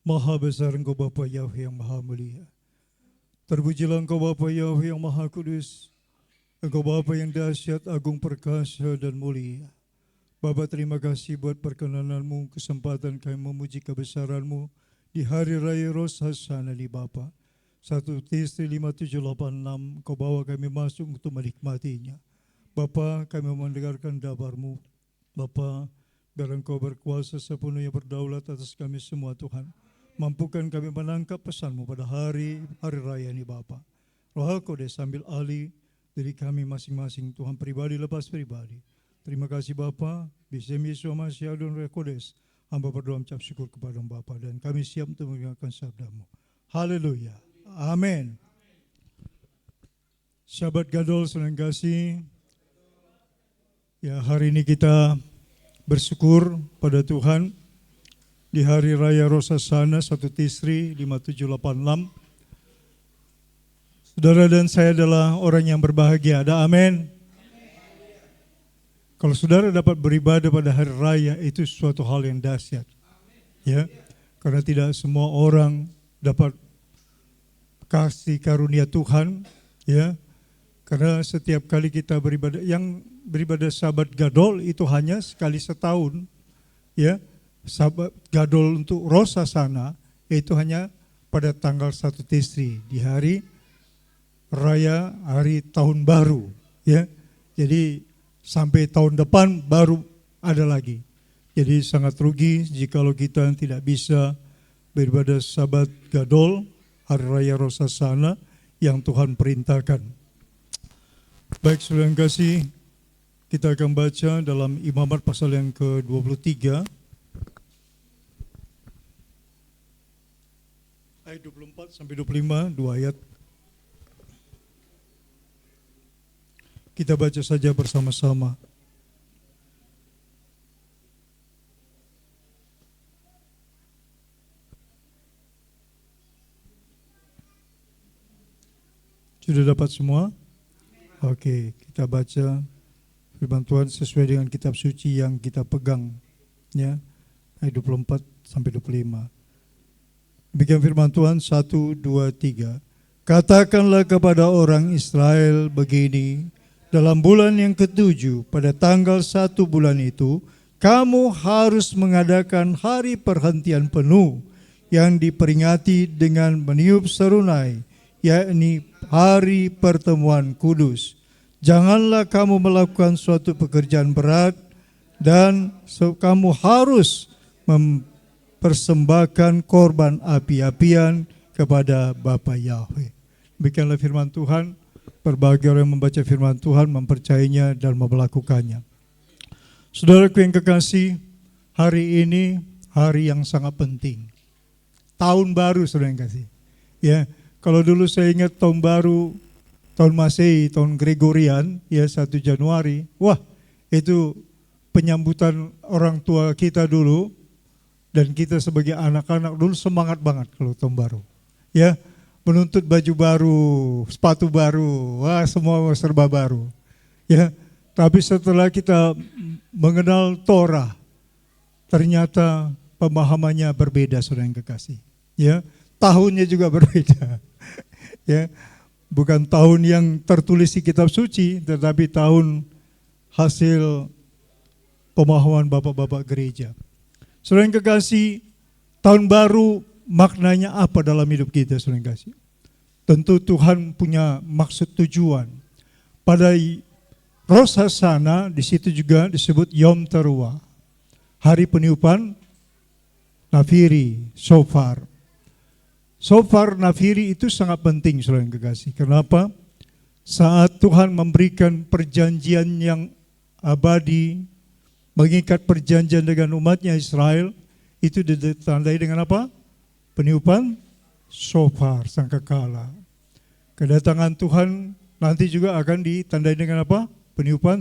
Maha besar Engkau Bapa Yahweh yang Maha Mulia. Terpujilah Engkau Bapa Yahweh yang Maha Kudus. Engkau Bapa yang dahsyat, agung, perkasa dan mulia. Bapa, terima kasih buat perkenanan-Mu, kesempatan kami memuji kebesaran-Mu di hari raya Rosh Hashanah ini Bapa. 1 Tisri 5786 Kau bawa kami masuk untuk menikmatinya. Bapa, kami mendengarkan dabar-Mu. Bapa, biar Engkau berkuasa sepenuhnya berdaulat atas kami semua Tuhan. Mampukan kami menangkap pesan-Mu pada hari raya ini Bapa. Roh Kudus ambil alih diri kami masing-masing Tuhan, pribadi lepas pribadi. Terima kasih Bapa, bisem Yesus Masih Adon Roh Kudus. Hamba berdoa mengucap syukur kepada Bapa dan kami siap untuk mendengarkan sabda-Mu. Haleluya. Amin. Syabat Gadol saudara kasih. Ya, hari ini kita bersyukur pada Tuhan di hari raya Rosh Hashanah 1 Tisri 5786. Saudara dan saya adalah orang yang berbahagia. Ada amin. Kalau saudara dapat beribadah pada hari raya itu suatu hal yang dahsyat. Ya, karena tidak semua orang dapat kasih karunia Tuhan, ya. Karena setiap kali kita beribadah, yang beribadah Sabat Gadol itu hanya sekali setahun, ya. Sabat Gadol untuk Rosh Hashanah itu hanya pada tanggal 1 Tisri di hari raya, hari tahun baru, ya. Jadi sampai tahun depan baru ada lagi. Jadi sangat rugi jikalau kita tidak bisa beribadah Sabat Gadol, hari raya Rosh Hashanah yang Tuhan perintahkan. Baik saudara yang kasih, kita akan baca dalam Imamat pasal yang ke-23 ayat 24 sampai 25, 2 ayat. Kita baca saja bersama-sama. Sudah dapat semua? Oke, kita baca firman Tuhan sesuai dengan kitab suci yang kita pegang, ya, ayat 24 sampai 25. Demikian firman Tuhan, 1, 2, 3. Katakanlah kepada orang Israel begini, dalam bulan yang ke-7 pada tanggal 1 bulan itu, kamu harus mengadakan hari perhentian penuh yang diperingati dengan meniup serunai, yakni hari pertemuan kudus. Janganlah kamu melakukan suatu pekerjaan berat dan kamu harus mempersembahkan korban api-apian kepada Bapa Yahweh. Demikianlah firman Tuhan. Berbahagia orang yang membaca firman Tuhan, mempercayainya dan melakukannya. Saudaraku yang kekasih, hari ini hari yang sangat penting. Tahun baru saudara yang kasih. Ya, kalau dulu saya ingat tahun baru, tahun Masehi, tahun Gregorian, ya 1 Januari. Wah, itu penyambutan orang tua kita dulu dan kita sebagai anak-anak dulu semangat banget kalau tahun baru. Ya, menuntut baju baru, sepatu baru, wah semua serba baru. Ya, tapi setelah kita mengenal Torah, ternyata pemahamannya berbeda saudara yang kekasih. Ya, tahunnya juga berbeda. Ya, bukan tahun yang tertulis di kitab suci, tetapi tahun hasil pemahaman bapak-bapak gereja. Saudara yang kekasih, tahun baru maknanya apa dalam hidup kita, saudara yang kasih? Tentu Tuhan punya maksud tujuan. Pada Rosh Hashanah di situ juga disebut Yom Teruah, hari peniupan nafiri, shofar. Shofar nafiri itu sangat penting, saudara yang kekasih. Kenapa? Saat Tuhan memberikan perjanjian yang abadi, mengikat perjanjian dengan umatnya Israel, itu ditandai dengan apa? Peniupan shofar sangkakala. Kedatangan Tuhan nanti juga akan ditandai dengan apa? Peniupan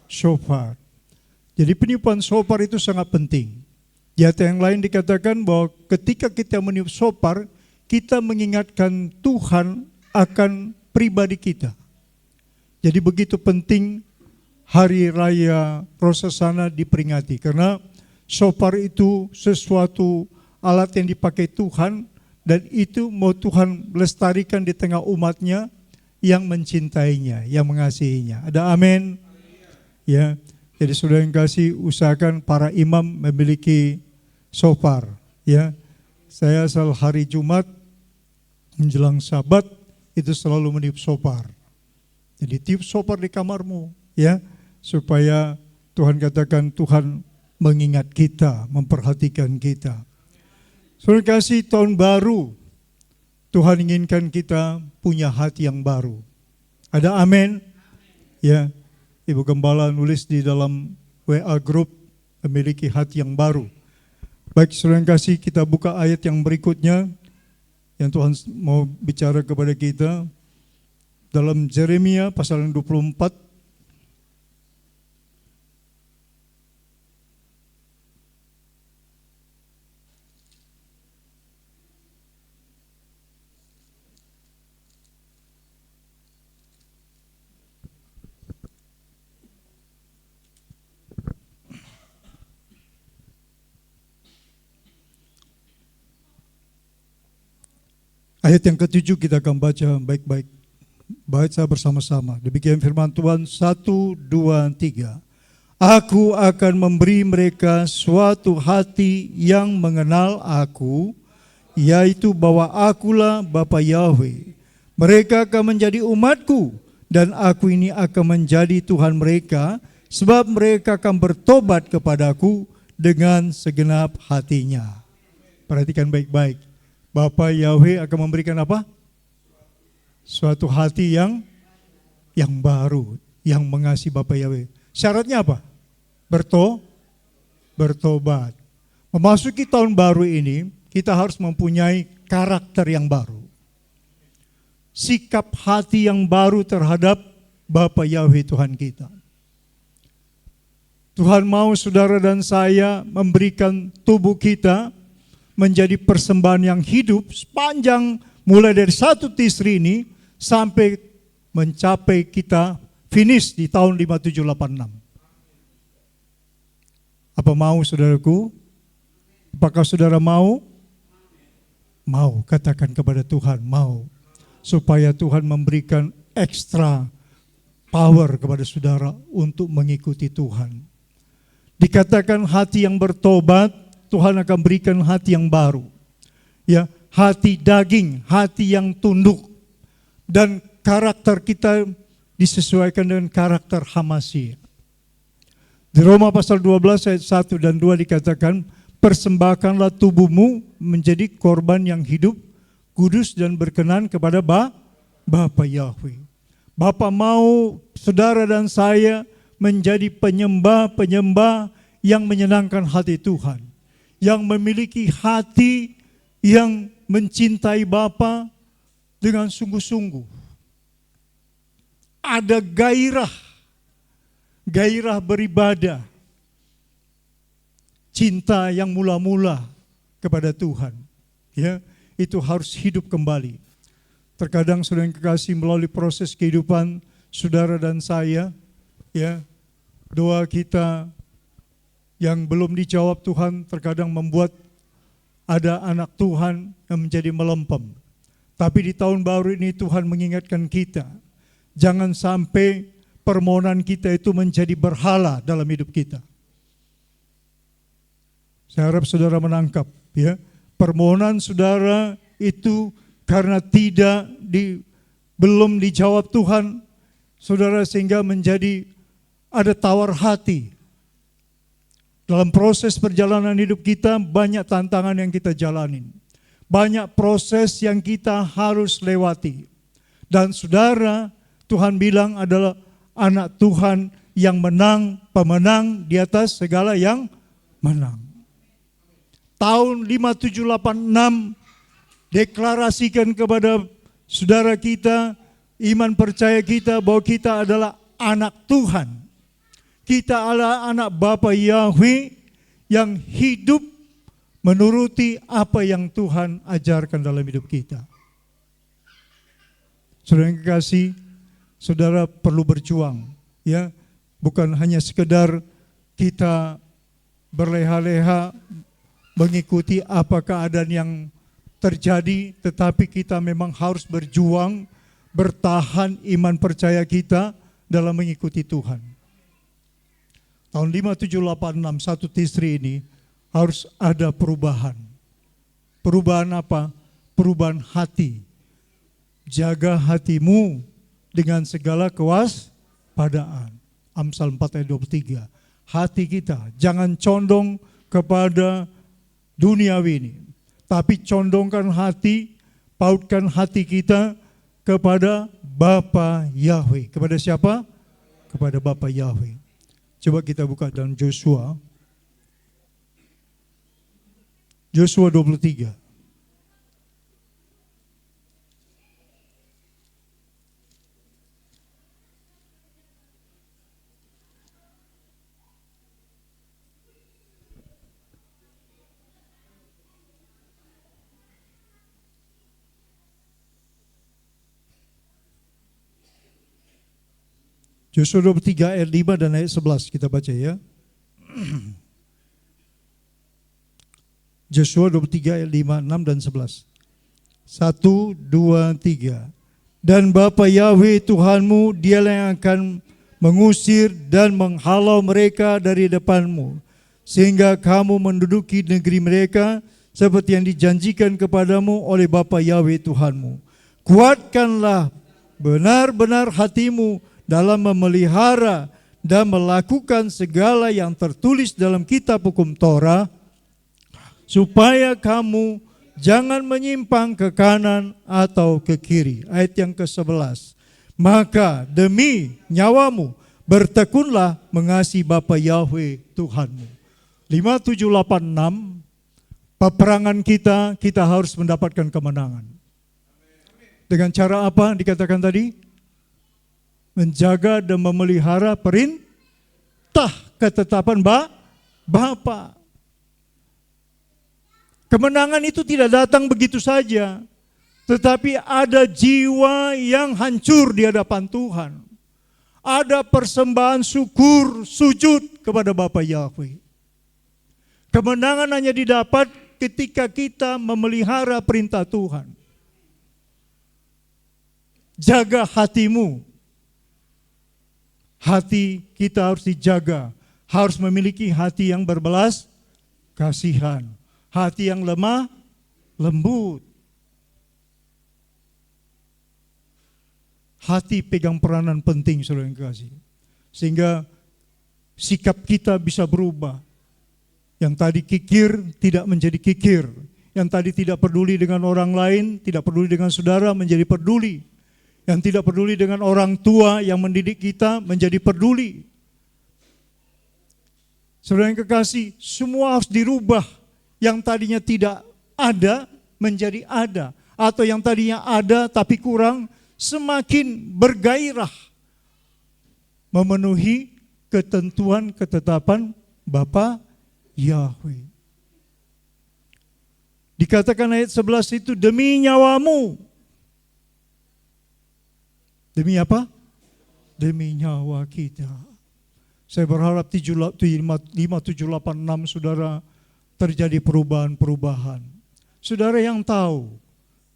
shofar. Jadi peniupan shofar itu sangat penting. Di ayat yang lain dikatakan bahwa ketika kita meniup shofar, kita mengingatkan Tuhan akan pribadi kita. Jadi begitu penting hari raya Rosh Hashanah diperingati, karena shofar itu sesuatu alat yang dipakai Tuhan, dan itu mau Tuhan lestarikan di tengah umatnya yang mencintainya, yang mengasihinya. Ada amin? Ya, jadi saudara yang kasih, usahakan para imam memiliki shofar. Ya, saya selalu hari Jumat menjelang Sabat itu selalu meniup shofar. Jadi tiup shofar di kamarmu, ya, supaya Tuhan katakan Tuhan mengingat kita, memperhatikan kita. Saudara kasih, tahun baru Tuhan inginkan kita punya hati yang baru. Ada amin? Ya, Ibu Gembala nulis di dalam WA group, memiliki hati yang baru. Baik, saudara yang kasih, kita buka ayat yang berikutnya yang Tuhan mau bicara kepada kita dalam Yeremia pasal yang 24. Ayat yang ke-7 kita akan baca baik-baik. Baca bersama-sama. Demikian firman Tuhan, 1, 2, 3. Aku akan memberi mereka suatu hati yang mengenal aku, yaitu bahwa akulah Bapa Yahweh. Mereka akan menjadi umatku, dan aku ini akan menjadi Tuhan mereka, sebab mereka akan bertobat kepadaku dengan segenap hatinya. Perhatikan baik-baik. Bapa Yahweh akan memberikan apa? Suatu hati yang baru, yang mengasihi Bapa Yahweh. Syaratnya apa? Bertobat. Memasuki tahun baru ini, kita harus mempunyai karakter yang baru. Sikap hati yang baru terhadap Bapa Yahweh Tuhan kita. Tuhan mau saudara dan saya memberikan tubuh kita menjadi persembahan yang hidup sepanjang mulai dari 1 Tisri ini sampai mencapai kita finish di tahun 5786. Apa mau saudaraku? Apakah saudara mau? Mau, katakan kepada Tuhan, mau. Supaya Tuhan memberikan ekstra power kepada saudara untuk mengikuti Tuhan. Dikatakan hati yang bertobat, Tuhan akan berikan hati yang baru. Ya, hati daging, hati yang tunduk. Dan karakter kita disesuaikan dengan karakter Hamasi. Di Roma pasal 12 ayat 1 dan 2 dikatakan, persembahkanlah tubuhmu menjadi korban yang hidup, kudus dan berkenan kepada Bapa Yahweh. Bapa mau saudara dan saya menjadi penyembah-penyembah yang menyenangkan hati Tuhan. Yang memiliki hati yang mencintai Bapa dengan sungguh-sungguh. Ada gairah beribadah. Cinta yang mula-mula kepada Tuhan. Ya, itu harus hidup kembali. Terkadang saudara yang kekasih, melalui proses kehidupan saudara dan saya, ya, doa kita yang belum dijawab Tuhan terkadang membuat ada anak Tuhan yang menjadi melempem. Tapi di tahun baru ini Tuhan mengingatkan kita, jangan sampai permohonan kita itu menjadi berhala dalam hidup kita. Saya harap saudara menangkap, ya, permohonan saudara itu karena belum dijawab Tuhan, saudara, sehingga menjadi ada tawar hati. Dalam proses perjalanan hidup kita banyak tantangan yang kita jalanin. Banyak proses yang kita harus lewati. Dan saudara, Tuhan bilang adalah anak Tuhan yang menang, pemenang di atas segala yang menang. Tahun 5786 deklarasikan kepada saudara kita, iman percaya kita bahwa kita adalah anak Tuhan. Kita adalah anak Bapa Yahweh yang hidup menuruti apa yang Tuhan ajarkan dalam hidup kita. Saudara yang kekasih, saudara perlu berjuang, ya, bukan hanya sekedar kita berleha-leha mengikuti apa keadaan yang terjadi, tetapi kita memang harus berjuang, bertahan iman percaya kita dalam mengikuti Tuhan. Tahun 5786 satu Tisri ini harus ada perubahan. Perubahan apa? Perubahan hati. Jaga hatimu dengan segala kewaspadaan. Amsal 4 ayat 23. Hati kita jangan condong kepada duniawi ini, tapi condongkan hati, pautkan hati kita kepada Bapa Yahweh. Kepada siapa? Kepada Bapa Yahweh. Coba kita buka dalam Joshua. Joshua 23. Joshua 23 ayat 5 dan ayat 11 kita baca ya. Joshua 23 ayat 5, 6 dan 11. 1, 2, 3. Dan Bapa Yahweh Tuhanmu, dialah yang akan mengusir dan menghalau mereka dari depanmu, sehingga kamu menduduki negeri mereka seperti yang dijanjikan kepadamu oleh Bapa Yahweh Tuhanmu. Kuatkanlah benar-benar hatimu dalam memelihara dan melakukan segala yang tertulis dalam kitab hukum Torah, supaya kamu jangan menyimpang ke kanan atau ke kiri. Ayat yang ke-11. Maka demi nyawamu bertekunlah mengasihi Bapa Yahweh Tuhanmu. 5786, peperangan kita harus mendapatkan kemenangan. Dengan cara apa dikatakan tadi? Menjaga dan memelihara perintah ketetapan Bapa. Kemenangan itu tidak datang begitu saja, tetapi ada jiwa yang hancur di hadapan Tuhan. Ada persembahan syukur, sujud kepada Bapa Yahweh. Kemenangan hanya didapat ketika kita memelihara perintah Tuhan. Jaga hatimu. Hati kita harus dijaga, harus memiliki hati yang berbelas kasihan, hati yang lemah lembut. Hati pegang peranan penting, saudara yang kasih, sehingga sikap kita bisa berubah. Yang tadi kikir tidak menjadi kikir, yang tadi tidak peduli dengan orang lain, tidak peduli dengan saudara menjadi peduli. Yang tidak peduli dengan orang tua yang mendidik kita menjadi peduli. Saudara yang kekasih, semua harus dirubah. Yang tadinya tidak ada menjadi ada. Atau yang tadinya ada tapi kurang, semakin bergairah memenuhi ketentuan ketetapan Bapa Yahweh. Dikatakan ayat 11 itu, demi nyawamu. Demi apa? Demi nyawa kita. Saya berharap 5786 saudara terjadi perubahan-perubahan. Saudara yang tahu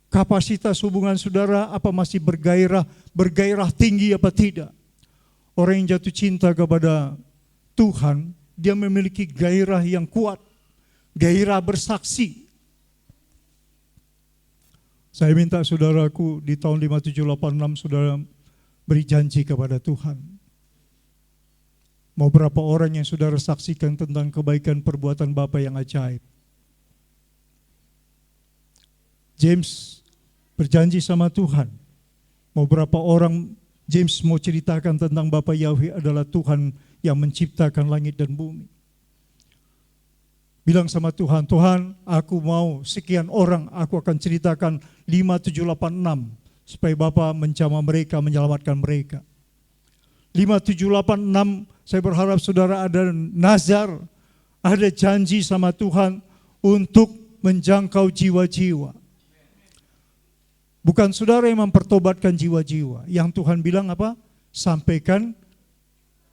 kapasitas hubungan saudara apa masih bergairah tinggi apa tidak. Orang yang jatuh cinta kepada Tuhan, dia memiliki gairah yang kuat, gairah bersaksi. Saya minta saudaraku di tahun 5786 saudara beri janji kepada Tuhan. Mau berapa orang yang saudara saksikan tentang kebaikan perbuatan Bapa yang ajaib. James berjanji sama Tuhan. Mau berapa orang James mau ceritakan tentang Bapa Yahweh adalah Tuhan yang menciptakan langit dan bumi. Bilang sama Tuhan, Tuhan aku mau sekian orang aku akan ceritakan 5786 supaya Bapa menjamah mereka, menyelamatkan mereka. 5786 saya berharap saudara ada nazar, ada janji sama Tuhan untuk menjangkau jiwa-jiwa. Bukan saudara yang mempertobatkan jiwa-jiwa. Yang Tuhan bilang apa? Sampaikan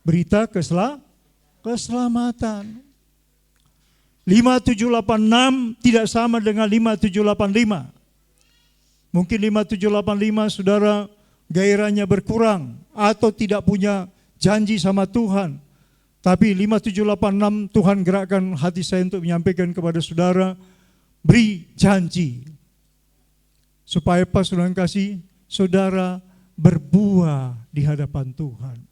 berita keselamatan. 5786 tidak sama dengan 5785. Mungkin 5785 saudara gairahnya berkurang atau tidak punya janji sama Tuhan. Tapi 5786 Tuhan gerakkan hati saya untuk menyampaikan kepada saudara, beri janji. Supaya pas saudara kasih, saudara berbuah di hadapan Tuhan.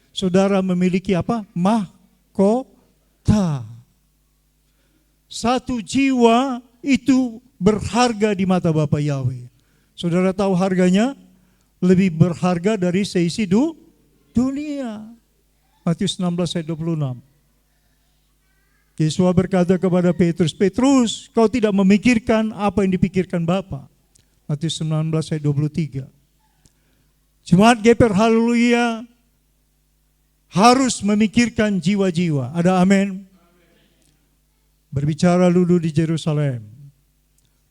Saudara memiliki apa? Mahkota. Satu jiwa itu berharga di mata Bapa Yahweh. Saudara tahu harganya? Lebih berharga dari seisi dunia. Matius 16 ayat 26. Yesus berkata kepada Petrus, Petrus, kau tidak memikirkan apa yang dipikirkan Bapa. Matius 19 ayat 23. Jemaat GPR Haleluya harus memikirkan jiwa-jiwa. Ada amin? Berbicara dulu di Yerusalem,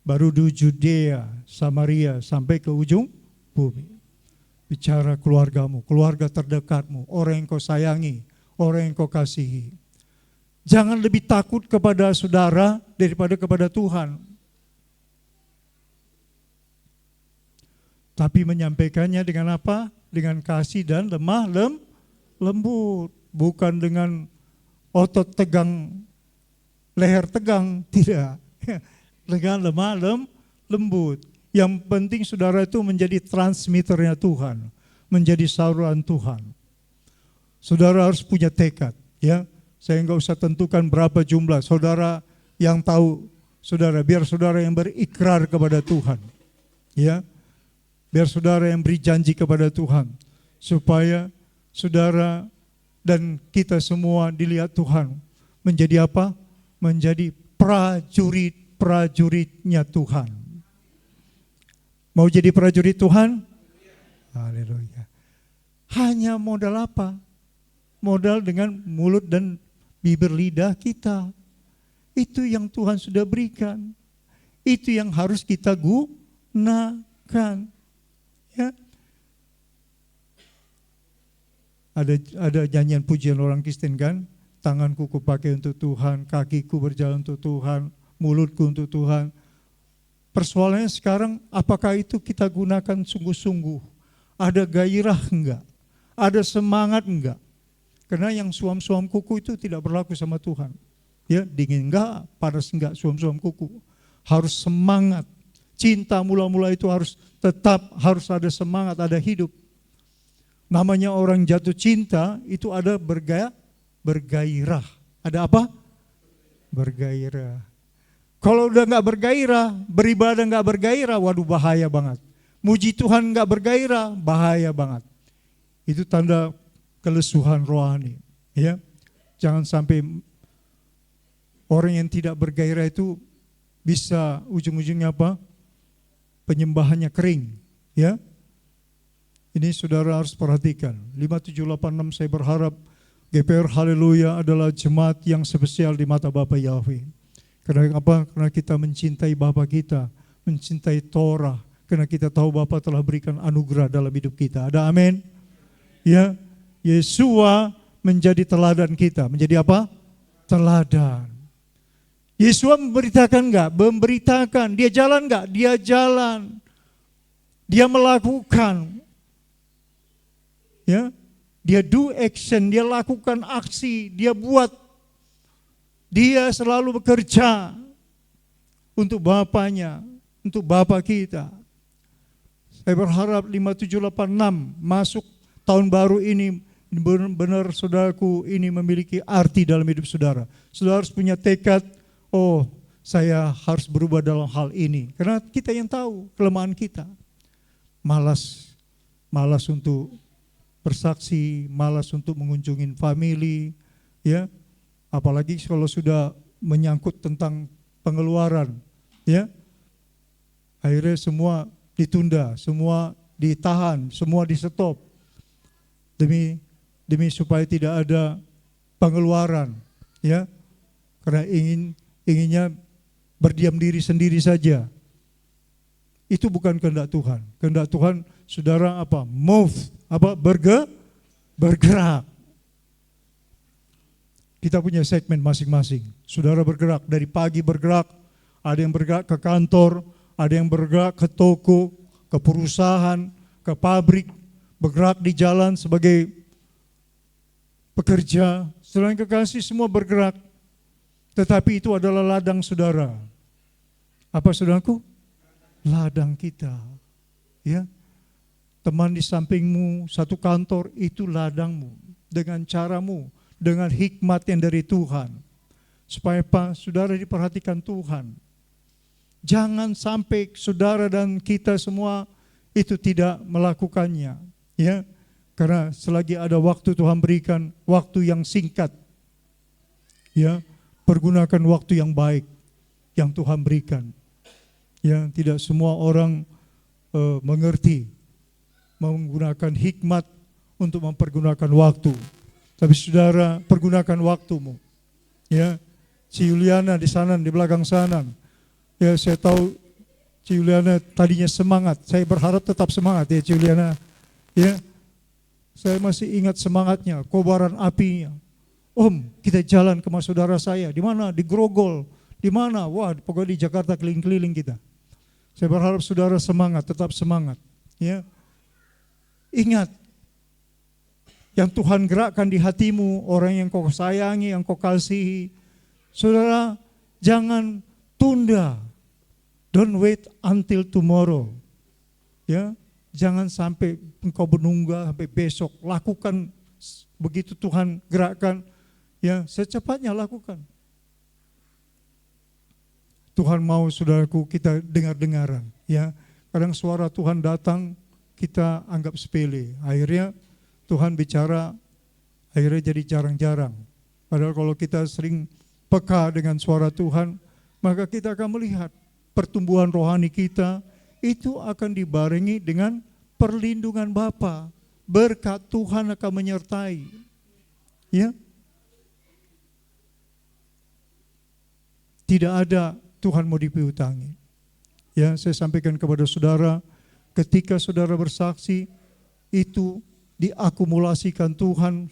baru di Judea, Samaria, sampai ke ujung bumi. Bicara keluargamu, keluarga terdekatmu, orang yang kau sayangi, orang yang kau kasihi. Jangan lebih takut kepada saudara daripada kepada Tuhan. Tapi menyampaikannya dengan apa? Dengan kasih dan lemah lembut. Bukan dengan otot tegang, leher tegang, tidak. Dengan lemah lembut. Yang penting saudara itu menjadi transmitternya Tuhan, menjadi saluran Tuhan. Saudara harus punya tekad, ya. Saya enggak usah tentukan berapa jumlah. Saudara yang tahu, saudara, biar saudara yang berikrar kepada Tuhan, ya. Biar saudara yang beri janji kepada Tuhan, supaya saudara dan kita semua dilihat Tuhan menjadi apa? Menjadi prajurit-prajuritnya Tuhan. Mau jadi prajurit Tuhan? Haleluya. Hanya modal apa? Modal dengan mulut dan bibir lidah kita. Itu yang Tuhan sudah berikan. Itu yang harus kita gunakan. Ya. Ada nyanyian pujian orang Kristen kan? Tanganku kupakai untuk Tuhan, kakiku berjalan untuk Tuhan, mulutku untuk Tuhan. Persoalannya sekarang, apakah itu kita gunakan sungguh-sungguh? Ada gairah enggak? Ada semangat enggak? Karena yang suam-suam kuku itu tidak berlaku sama Tuhan. Ya, dingin enggak, panas enggak, suam-suam kuku. Harus semangat. Cinta mula-mula itu harus tetap, harus ada semangat, ada hidup. Namanya orang jatuh cinta itu ada bergairah. Ada apa? Bergairah. Kalau udah nggak bergairah, beribadah nggak bergairah, waduh bahaya banget. Muji Tuhan nggak bergairah, bahaya banget. Itu tanda kelesuhan rohani. Ya, jangan sampai orang yang tidak bergairah itu bisa ujung-ujungnya apa? Penyembahannya kering. Ya, ini saudara harus perhatikan. 5786 saya berharap GPR Haleluya adalah jemaat yang spesial di mata Bapa Yahweh. Karena apa? Karena kita mencintai Bapa kita, mencintai Torah. Karena kita tahu Bapa telah berikan anugerah dalam hidup kita. Ada amin? Ya, Yesua menjadi teladan kita. Menjadi apa? Teladan. Yesua memberitakan enggak? Memberitakan. Dia jalan enggak? Dia jalan. Dia melakukan. Ya, dia do action, dia lakukan aksi, dia buat. Dia selalu bekerja untuk Bapaknya, untuk Bapa kita. Saya berharap 5786 masuk tahun baru ini benar-benar saudaraku ini memiliki arti dalam hidup saudara. Saudara harus punya tekad, oh saya harus berubah dalam hal ini. Karena kita yang tahu kelemahan kita. Malas untuk bersaksi, malas untuk mengunjungi family, ya. Apalagi kalau sudah menyangkut tentang pengeluaran, ya. Akhirnya semua ditunda, semua ditahan, semua di-stop. Demi supaya tidak ada pengeluaran, ya. Karena inginnya berdiam diri sendiri saja. Itu bukan kehendak Tuhan. Kehendak Tuhan, saudara apa? Move, apa? Bergerak. Kita punya segmen masing-masing. Saudara bergerak, dari pagi bergerak, ada yang bergerak ke kantor, ada yang bergerak ke toko, ke perusahaan, ke pabrik, bergerak di jalan sebagai pekerja. Saudara yang kekasih, semua bergerak. Tetapi itu adalah ladang saudara. Apa saudaraku? Ladang kita. Ya. Teman di sampingmu, satu kantor, itu ladangmu. Dengan caramu, dengan hikmat yang dari Tuhan. Supaya saudara diperhatikan Tuhan. Jangan sampai saudara dan kita semua itu tidak melakukannya. Ya. Karena selagi ada waktu Tuhan berikan, waktu yang singkat. Ya, pergunakan waktu yang baik yang Tuhan berikan. Ya, tidak semua orang mengerti menggunakan hikmat untuk mempergunakan waktu. Tapi saudara, pergunakan waktumu. Ya, Ci Yuliana di sana, di belakang sana. Ya, saya tahu Ci Yuliana tadinya semangat. Saya berharap tetap semangat ya Ci Yuliana. Ya, saya masih ingat semangatnya, kobaran apinya. Om, kita jalan ke rumah saudara saya. Di mana? Di Grogol. Di mana? Wah, pokoknya di Jakarta keliling-keliling kita. Saya berharap saudara semangat, tetap semangat. Ya, ingat, yang Tuhan gerakkan di hatimu, orang yang kau sayangi, yang kau kasihi. Saudara, jangan tunda. Don't wait until tomorrow. Ya, jangan sampai engkau menunggu sampai besok. Lakukan begitu Tuhan gerakkan, ya secepatnya lakukan. Tuhan mau saudaraku kita dengar-dengaran. Ya, kadang suara Tuhan datang kita anggap sepele. Akhirnya Tuhan bicara, akhirnya jadi jarang-jarang. Padahal kalau kita sering peka dengan suara Tuhan, maka kita akan melihat pertumbuhan rohani kita itu akan dibarengi dengan perlindungan Bapa. Berkat Tuhan akan menyertai. Ya. Tidak ada Tuhan mau dipiutangi. Ya, saya sampaikan kepada saudara, ketika saudara bersaksi, itu diakumulasikan Tuhan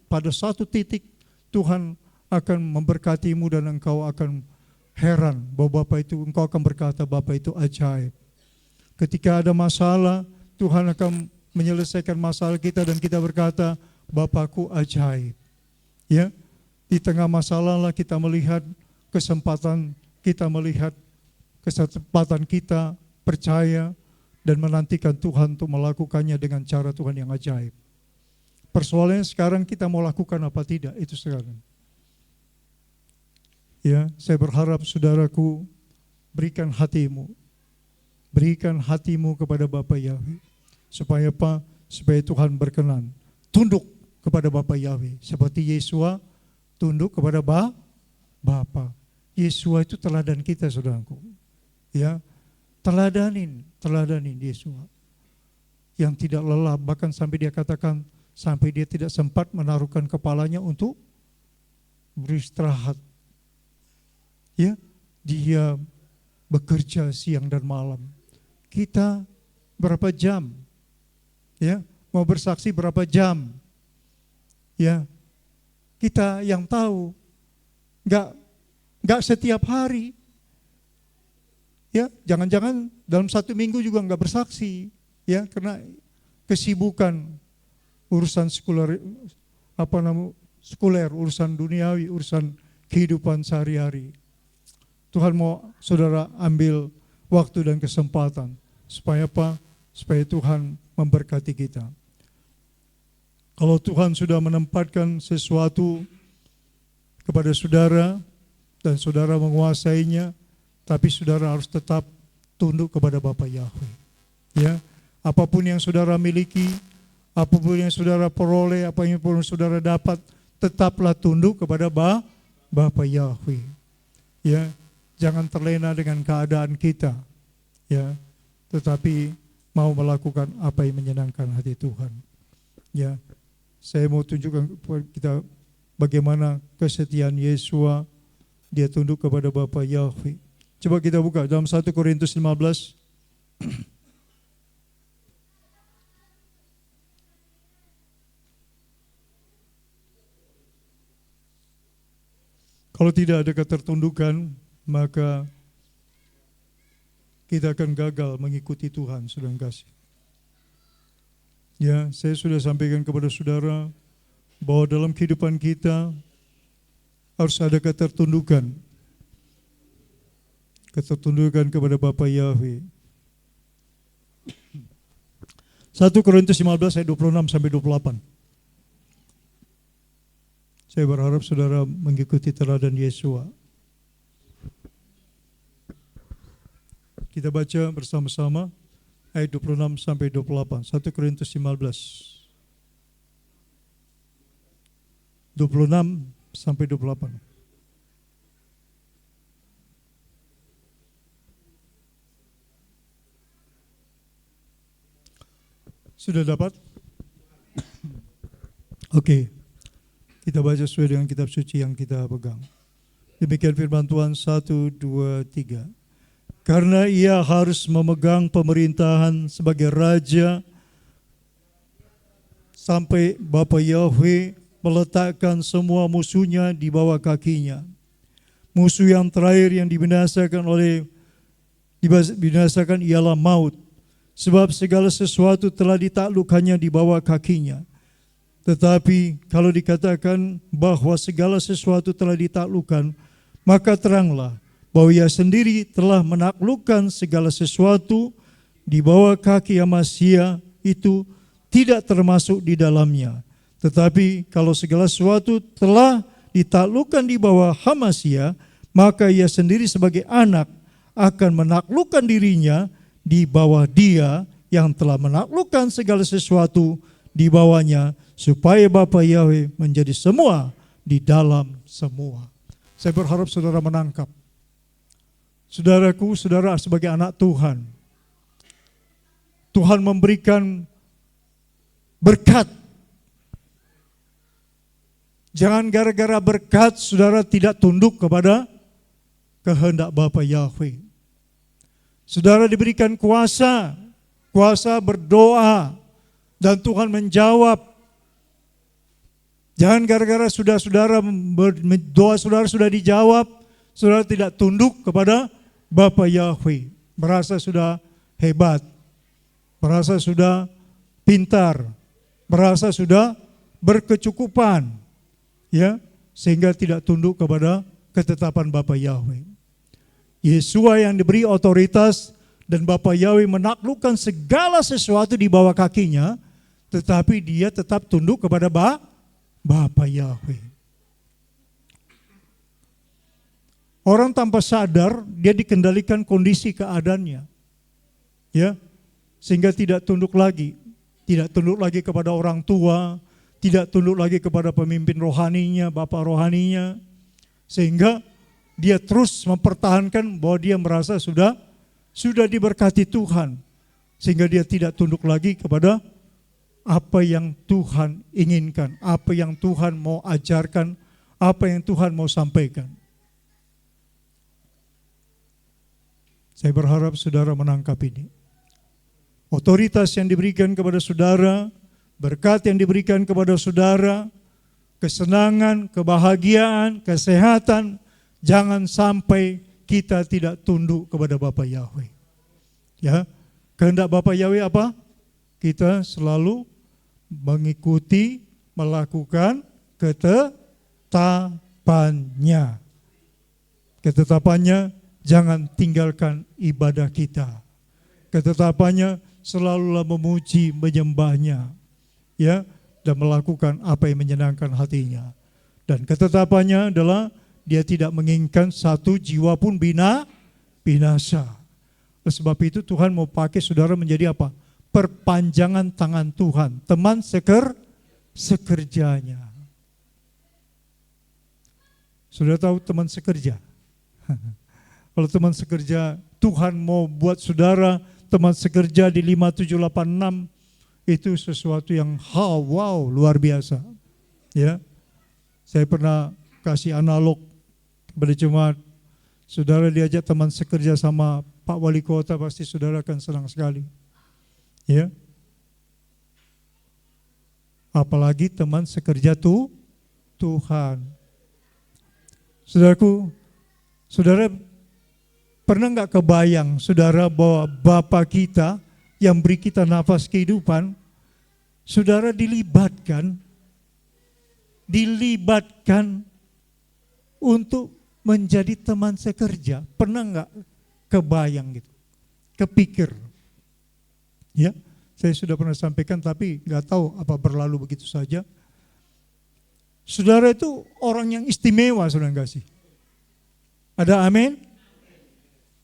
pada satu titik, Tuhan akan memberkatimu dan engkau akan heran bahwa engkau akan berkata Bapa itu ajaib. Ketika ada masalah, Tuhan akan menyelesaikan masalah kita dan kita berkata Bapakku ajaib. Ya, di tengah masalah lah kita melihat kesempatan, kita percaya dan menantikan Tuhan untuk melakukannya dengan cara Tuhan yang ajaib. Persoalannya sekarang kita mau lakukan apa tidak, itu sekarang. Ya, saya berharap saudaraku berikan hatimu kepada Bapa Yahweh. Supaya apa? Supaya Tuhan berkenan. Tunduk kepada Bapa Yahweh. Seperti Yesua tunduk kepada Bapa. Yesua itu teladan kita, saudaraku. Ya, teladanin Yesua. Yang tidak lelah, bahkan sampai dia katakan, sampai dia tidak sempat menaruhkan kepalanya untuk beristirahat. Ya, dia bekerja siang dan malam. Kita berapa jam? Ya, mau bersaksi berapa jam? Ya, kita yang tahu, enggak setiap hari. Ya, jangan-jangan dalam satu minggu juga enggak bersaksi. Ya, karena kesibukan urusan sekuler, urusan duniawi, urusan kehidupan sehari-hari. Tuhan mau saudara ambil waktu dan kesempatan. Supaya apa? Supaya Tuhan memberkati kita. Kalau Tuhan sudah menempatkan sesuatu kepada saudara dan saudara menguasainya, tapi saudara harus tetap tunduk kepada Bapa Yahweh. Ya, apapun yang saudara miliki, apapun yang saudara peroleh, apa yang pun saudara dapat, tetaplah tunduk kepada Bapa Yahweh. Ya, jangan terlena dengan keadaan kita. Ya, tetapi mau melakukan apa yang menyenangkan hati Tuhan. Ya, saya mau tunjukkan kepada kita bagaimana kesetiaan Yesua, dia tunduk kepada Bapa Yahweh. Coba kita buka dalam 1 Korintus 15. Kalau tidak ada ketertundukan, maka kita akan gagal mengikuti Tuhan, saudara kasih. Ya, saya sudah sampaikan kepada saudara bahwa dalam kehidupan kita harus ada ketertundukan. Ketertundukan kepada Bapa Yahweh. 1 Korintus 15 ayat 26 sampai 28. Saya berharap saudara mengikuti teladan Yesua. Kita baca bersama-sama ayat 26 sampai 28. 1 Korintus 15. 26 sampai 28. Sudah dapat? Oke. Kita baca sesuai dengan kitab suci yang kita pegang. Demikian firman Tuhan 1, 2, 3. Karena ia harus memegang pemerintahan sebagai raja sampai Bapa Yahweh meletakkan semua musuhnya di bawah kakinya. Musuh yang terakhir yang dibinasakan ialah maut. Sebab segala sesuatu telah ditaklukkannya di bawah kakinya. Tetapi kalau dikatakan bahwa segala sesuatu telah ditaklukkan, maka teranglah bahwa ia sendiri telah menaklukkan segala sesuatu di bawah kaki Amasya itu tidak termasuk di dalamnya. Tetapi kalau segala sesuatu telah ditaklukkan di bawah Amasya, maka ia sendiri sebagai anak akan menaklukkan dirinya di bawah Dia yang telah menaklukkan segala sesuatu di bawahnya, supaya Bapa Yahweh menjadi semua di dalam semua. Saya berharap saudara menangkap. Saudaraku, saudara sebagai anak Tuhan, Tuhan memberikan berkat. Jangan gara-gara berkat saudara tidak tunduk kepada kehendak Bapa Yahweh. Saudara diberikan kuasa berdoa, dan Tuhan menjawab. Jangan gara-gara saudara doa saudara sudah dijawab, saudara tidak tunduk kepada Bapa Yahweh. Merasa sudah hebat, merasa sudah pintar, merasa sudah berkecukupan, ya, sehingga tidak tunduk kepada ketetapan Bapa Yahweh. Yesua yang diberi otoritas dan Bapa Yahweh menaklukkan segala sesuatu di bawah kakinya, tetapi dia tetap tunduk kepada Bapa Yahweh. Orang tanpa sadar dia dikendalikan kondisi keadaannya, ya, sehingga tidak tunduk lagi kepada orang tua, tidak tunduk lagi kepada pemimpin rohaninya, bapa rohaninya, sehingga dia terus mempertahankan bahwa dia merasa sudah diberkati Tuhan, sehingga dia tidak tunduk lagi kepada apa yang Tuhan inginkan, apa yang Tuhan mau ajarkan, apa yang Tuhan mau sampaikan. Saya berharap saudara menangkap ini. Otoritas yang diberikan kepada saudara, berkat yang diberikan kepada saudara, kesenangan, kebahagiaan, kesehatan, jangan sampai kita tidak tunduk kepada Bapa Yahweh. Ya, kehendak Bapa Yahweh apa? Kita selalu mengikuti, melakukan ketetapannya. Ketetapannya, jangan tinggalkan ibadah kita. Ketetapannya selalulah memuji, menyembahnya, ya, dan melakukan apa yang menyenangkan hatinya. Dan ketetapannya adalah dia tidak menginginkan satu jiwa pun binasa. Oleh sebab itu Tuhan mau pakai saudara menjadi apa? Perpanjangan tangan Tuhan, teman sekerjanya. Saudara tahu teman sekerja? Kalau teman sekerja, Tuhan mau buat saudara teman sekerja di 5786, itu sesuatu yang wow, luar biasa. Ya, saya pernah kasih analog kepada jemaat, saudara diajak teman sekerja sama Pak Wali Kota, pasti saudara akan senang sekali. Ya, apalagi teman sekerja Tuhan. Saudaraku, saudara pernah nggak kebayang, saudara, bahwa Bapa kita yang beri kita nafas kehidupan, saudara dilibatkan untuk menjadi teman sekerja. Pernah nggak kebayang gitu, kepikir? Ya, saya sudah pernah sampaikan tapi nggak tahu apa berlalu begitu saja. Saudara itu orang yang istimewa, saudara kasih. Ada amin?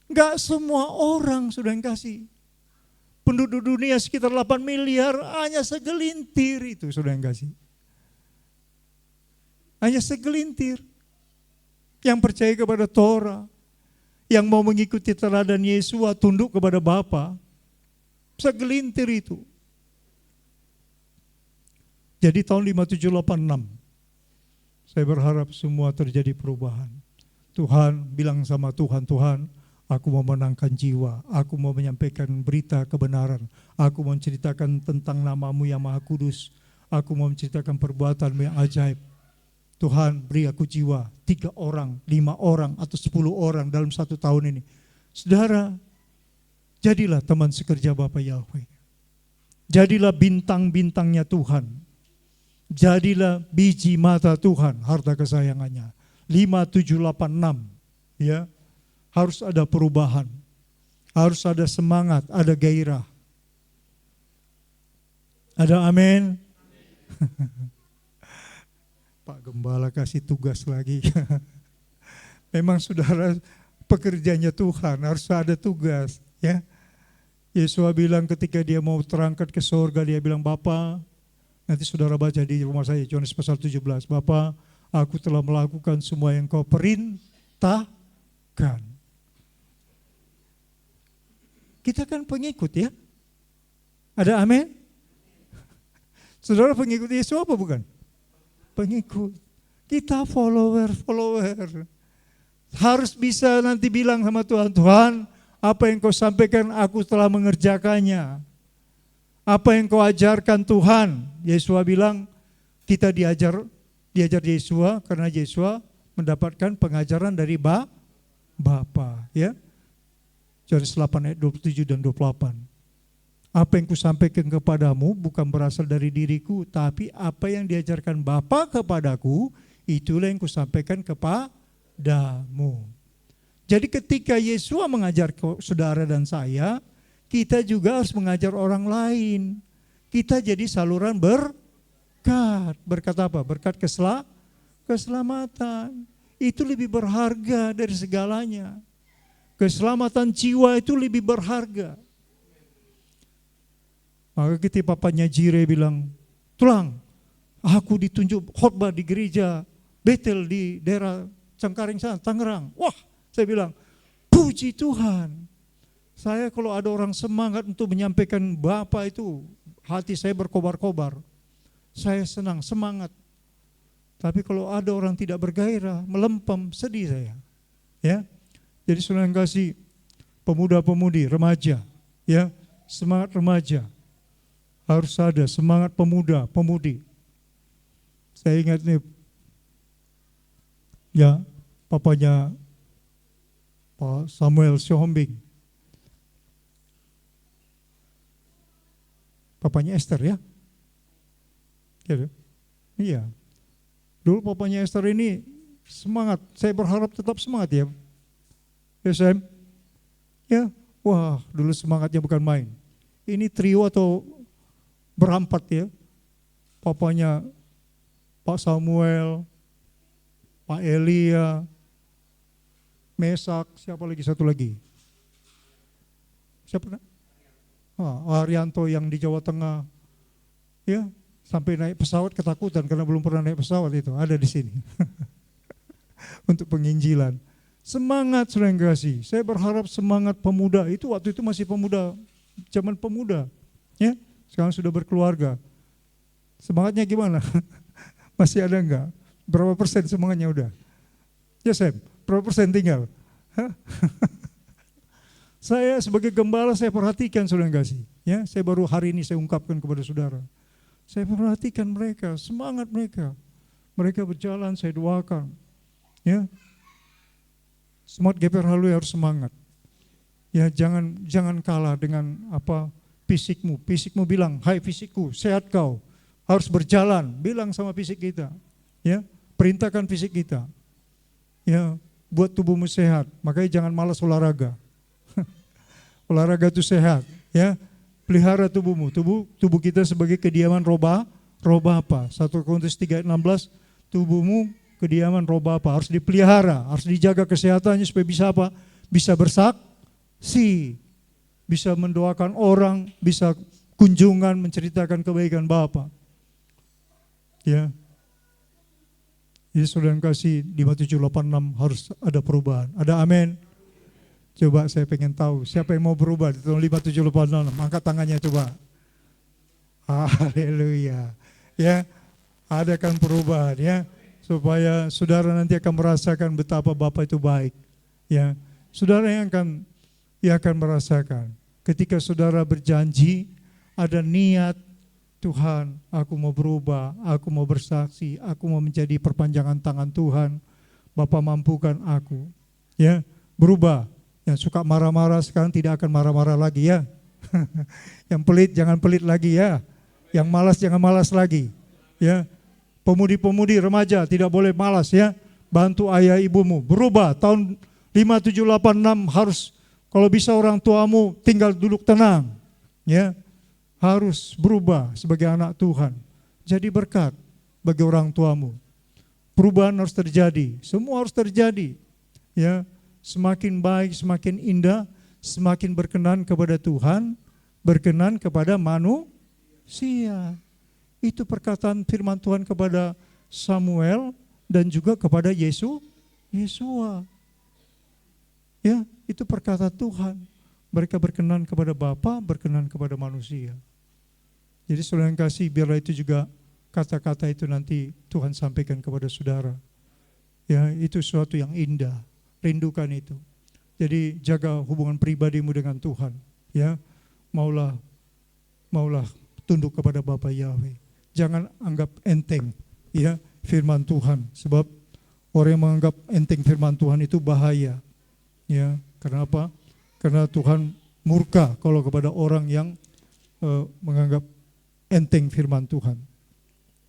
Nggak semua orang, saudara kasih. Penduduk dunia sekitar 8 miliar, hanya segelintir itu, saudara kasih. Hanya segelintir yang percaya kepada Torah, yang mau mengikuti teladan Yesua, tunduk kepada Bapa. Segelintir itu. Jadi tahun 5786, saya berharap semua terjadi perubahan. Tuhan bilang sama Tuhan, Tuhan, aku mau menangkan jiwa, aku mau menyampaikan berita kebenaran, aku mau menceritakan tentang nama-Mu yang Maha Kudus, aku mau menceritakan perbuatan-Mu yang ajaib. Tuhan, beri aku jiwa, 3 orang, 5 orang, atau 10 orang dalam 1 tahun ini. Saudara, jadilah teman sekerja Bapa Yahweh. Jadilah bintang-bintangnya Tuhan. Jadilah biji mata Tuhan, harta kesayangannya. 5786, ya, harus ada perubahan, harus ada semangat, ada gairah. Ada amin? Pak Gembala kasih tugas lagi. Memang saudara pekerjanya Tuhan, harus ada tugas, ya. Yesus bilang ketika dia mau terangkat ke surga, dia bilang, Bapa, nanti saudara baca di rumah saya, Yohanes pasal 17, Bapa, aku telah melakukan semua yang Kau perintahkan. Kita kan pengikut, ya. Ada amin? Saudara pengikut Yesus apa bukan? Pengikut. Kita follower. Harus bisa nanti bilang sama Tuhan, Tuhan, apa yang Kau sampaikan aku telah mengerjakannya. Apa yang Kau ajarkan Tuhan. Yesus bilang kita diajar Yesus karena Yesus mendapatkan pengajaran dari Bapa, ya. Yohanes 8 ayat 27 dan 28. Apa yang kusampaikan kepadamu bukan berasal dari diriku, tapi apa yang diajarkan Bapa kepadaku, itulah yang kusampaikan kepadamu. Jadi ketika Yesus mengajar saudara dan saya, kita juga harus mengajar orang lain. Kita jadi saluran berkat. Berkat apa? Berkat keselamatan. Itu lebih berharga dari segalanya. Keselamatan jiwa itu lebih berharga. Maka ketika papanya Jire bilang, Tulang, aku ditunjuk khotbah di gereja Betel di daerah Cengkareng sana, Tangerang. Wah, saya bilang, puji Tuhan. Saya kalau ada orang semangat untuk menyampaikan Bapa itu, hati saya berkobar-kobar. Saya senang, semangat. Tapi kalau ada orang tidak bergairah, melempem, sedih saya. Ya. Jadi saudara yang kasih, pemuda-pemudi, remaja, ya, semangat remaja. Harus ada semangat pemuda, pemudi. Saya ingat nih, ya, papanya Pak Samuel Siohombing. Papanya Esther, ya. Iya. Dulu papanya Esther ini semangat. Saya berharap tetap semangat, ya. Ya, Sam. Ya, wah, dulu semangatnya bukan main. Ini trio atau berempat, ya. Papanya Pak Samuel, Pak Elia, Mesak, siapa lagi satu lagi? Siapa? Arianto yang di Jawa Tengah. Ya, sampai naik pesawat ketakutan karena belum pernah naik pesawat itu, ada di sini. Untuk penginjilan. Semangat saudara yang kasih. Saya berharap semangat pemuda itu waktu itu masih pemuda, zaman pemuda, ya. Sekarang sudah berkeluarga. Semangatnya gimana? Masih ada enggak? Berapa persen semangatnya udah? Ya Sam, berapa persen tinggal? Saya sebagai gembala saya perhatikan saudara yang kasih. Ya, saya baru hari ini saya ungkapkan kepada saudara. Saya perhatikan mereka, semangat mereka. Mereka berjalan, saya doakan. Ya, Smart GPR Halui harus semangat. Ya, jangan kalah dengan fisikmu. Fisikmu bilang, "Hai fisikku, sehat kau. Harus berjalan." Bilang sama fisik kita. Ya, perintahkan fisik kita. Ya, buat tubuhmu sehat. Makanya jangan malas olahraga. Olahraga itu sehat, ya. Pelihara tubuhmu. Tubuh kita sebagai kediaman roh apa? 1 Korintus 3:16, tubuhmu kediaman roh apa? Harus dipelihara, harus dijaga kesehatannya supaya bisa apa? Bisa bersaksi, bisa mendoakan orang, bisa kunjungan menceritakan kebaikan Bapa. Ya. Jadi saudara yang kasih di Matius 7:86 harus ada perubahan. Ada amin? Coba saya pengen tahu siapa yang mau berubah di tahun 5786. Angkat tangannya coba. Haleluya. Ya, adakan perubahan ya, supaya saudara nanti akan merasakan betapa Bapa itu baik. Ya, saudara yang akan merasakan ketika saudara berjanji ada niat, Tuhan, aku mau berubah, aku mau bersaksi, aku mau menjadi perpanjangan tangan Tuhan. Bapa mampukan aku. Ya, berubah. Yang suka marah-marah sekarang tidak akan marah-marah lagi ya. Yang pelit jangan pelit lagi ya. Yang malas jangan malas lagi. Ya. Pemudi-pemudi remaja tidak boleh malas ya. Bantu ayah ibumu. Berubah tahun 5786 harus, kalau bisa orang tuamu tinggal duduk tenang. Ya. Harus berubah sebagai anak Tuhan. Jadi berkat bagi orang tuamu. Perubahan harus terjadi. Semua harus terjadi. Ya. Semakin baik, semakin indah, semakin berkenan kepada Tuhan, berkenan kepada manusia. Itu perkataan firman Tuhan kepada Samuel dan juga kepada Yesua. Ya, itu perkataan Tuhan. Mereka berkenan kepada Bapa, berkenan kepada manusia. Jadi saudara yang kasih, biarlah itu juga kata-kata itu nanti Tuhan sampaikan kepada saudara. Ya, itu sesuatu yang indah. Rindukan itu. Jadi jaga hubungan pribadimu dengan Tuhan. Ya, maulah tunduk kepada Bapa Yahweh. Jangan anggap enteng ya firman Tuhan. Sebab orang yang menganggap enteng firman Tuhan itu bahaya. Ya, karena apa? Karena Tuhan murka kalau kepada orang yang menganggap enteng firman Tuhan.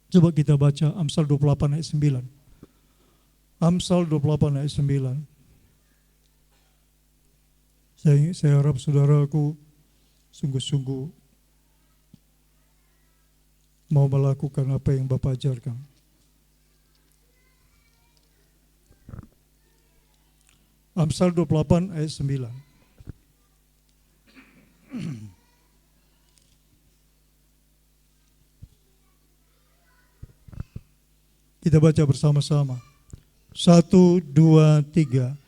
Coba kita baca Amsal 28 ayat 9. Amsal 28 ayat 9. Saya harap saudaraku sungguh-sungguh mau melakukan apa yang Bapak ajarkan. Amsal 28 ayat 9. Kita baca bersama-sama. 1, 2, 3.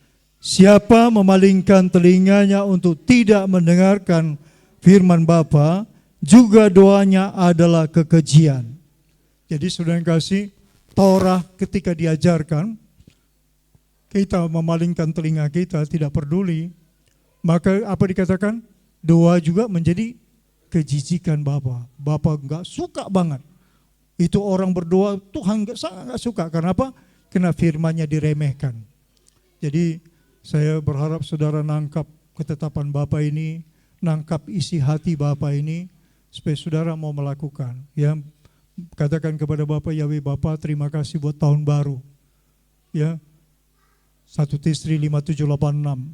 Siapa memalingkan telinganya untuk tidak mendengarkan firman Bapa, juga doanya adalah kekejian. Jadi saudara yang kasih, Torah ketika diajarkan, kita memalingkan telinga kita, tidak peduli, maka apa dikatakan? Doa juga menjadi kejijikan Bapa. Bapa enggak suka banget. Itu orang berdoa, Tuhan sangat suka. Karena apa? Karena firman-Nya diremehkan. Jadi saya berharap saudara nangkap ketetapan Bapa ini, nangkap isi hati Bapa ini, supaya saudara mau melakukan. Ya, katakan kepada Bapa Yahweh, Bapa terima kasih buat tahun baru. Ya, 1 Tisri 5786.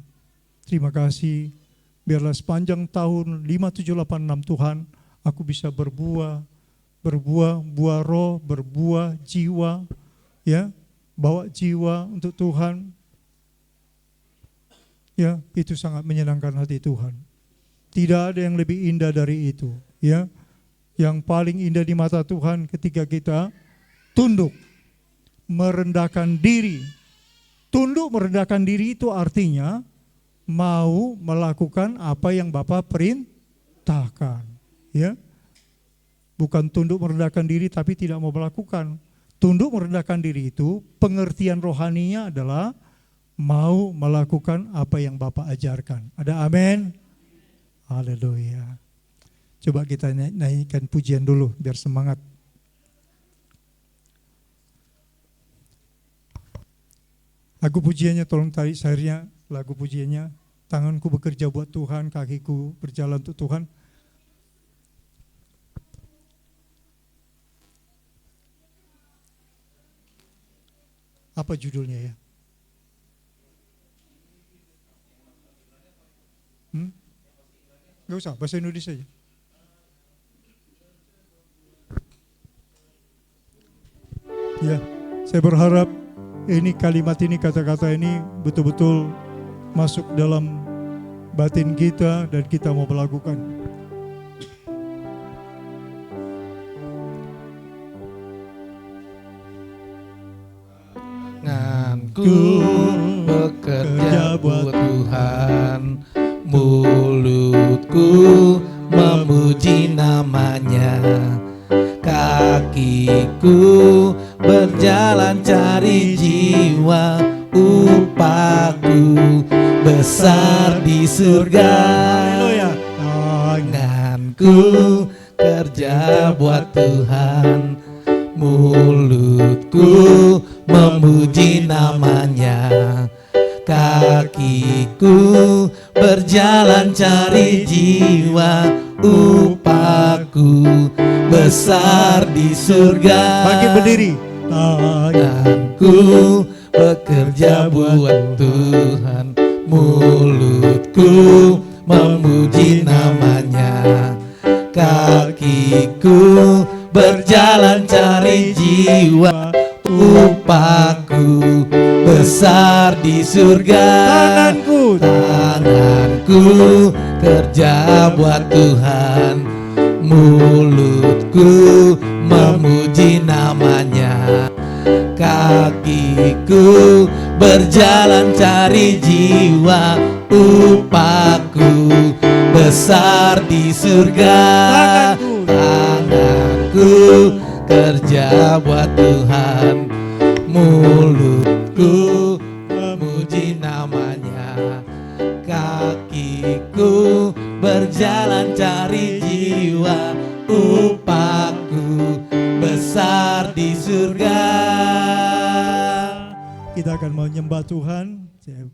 Terima kasih, biarlah sepanjang tahun 5786 Tuhan, aku bisa berbuah buah roh, berbuah jiwa, ya, bawa jiwa untuk Tuhan. Ya, itu sangat menyenangkan hati Tuhan. Tidak ada yang lebih indah dari itu, ya. Yang paling indah di mata Tuhan ketika kita tunduk, merendahkan diri. Tunduk merendahkan diri itu artinya mau melakukan apa yang Bapa perintahkan, ya. Bukan tunduk merendahkan diri tapi tidak mau melakukan. Tunduk merendahkan diri itu pengertian rohaninya adalah mau melakukan apa yang Bapak ajarkan. Ada amin? Haleluya. Coba kita naikkan pujian dulu biar semangat. Lagu pujiannya tolong tarik sairnya, lagu pujiannya. Tanganku bekerja buat Tuhan, kakiku berjalan untuk Tuhan. Apa judulnya ya? Gak usah, bahasa Indonesia aja. Ya, saya berharap ini kalimat ini, kata-kata ini betul-betul masuk dalam batin kita dan kita mau melakukan. Tanganku bekerja buat Tuhan, mulutku memuji namanya, kakiku berjalan cari jiwa, upahku besar di surga. Tanganku kerja buat Tuhan, mulutku memuji namanya, kakiku berjalan cari jiwa, upahku besar di surga. Bangkit berdiri. Tanganku bekerja buat Tuhan, mulutku memuji namanya, kakiku berjalan cari jiwa, upahku besar di surga. Tanganku kerja buat Tuhan, mulutku memuji namanya, kakiku berjalan cari jiwa, upahku besar di surga. Tanganku kerja buat Tuhan, mulutku memuji namanya, kakiku berjalan cari jiwa, upahku besar di surga. Kita akan menyembah Tuhan. Saya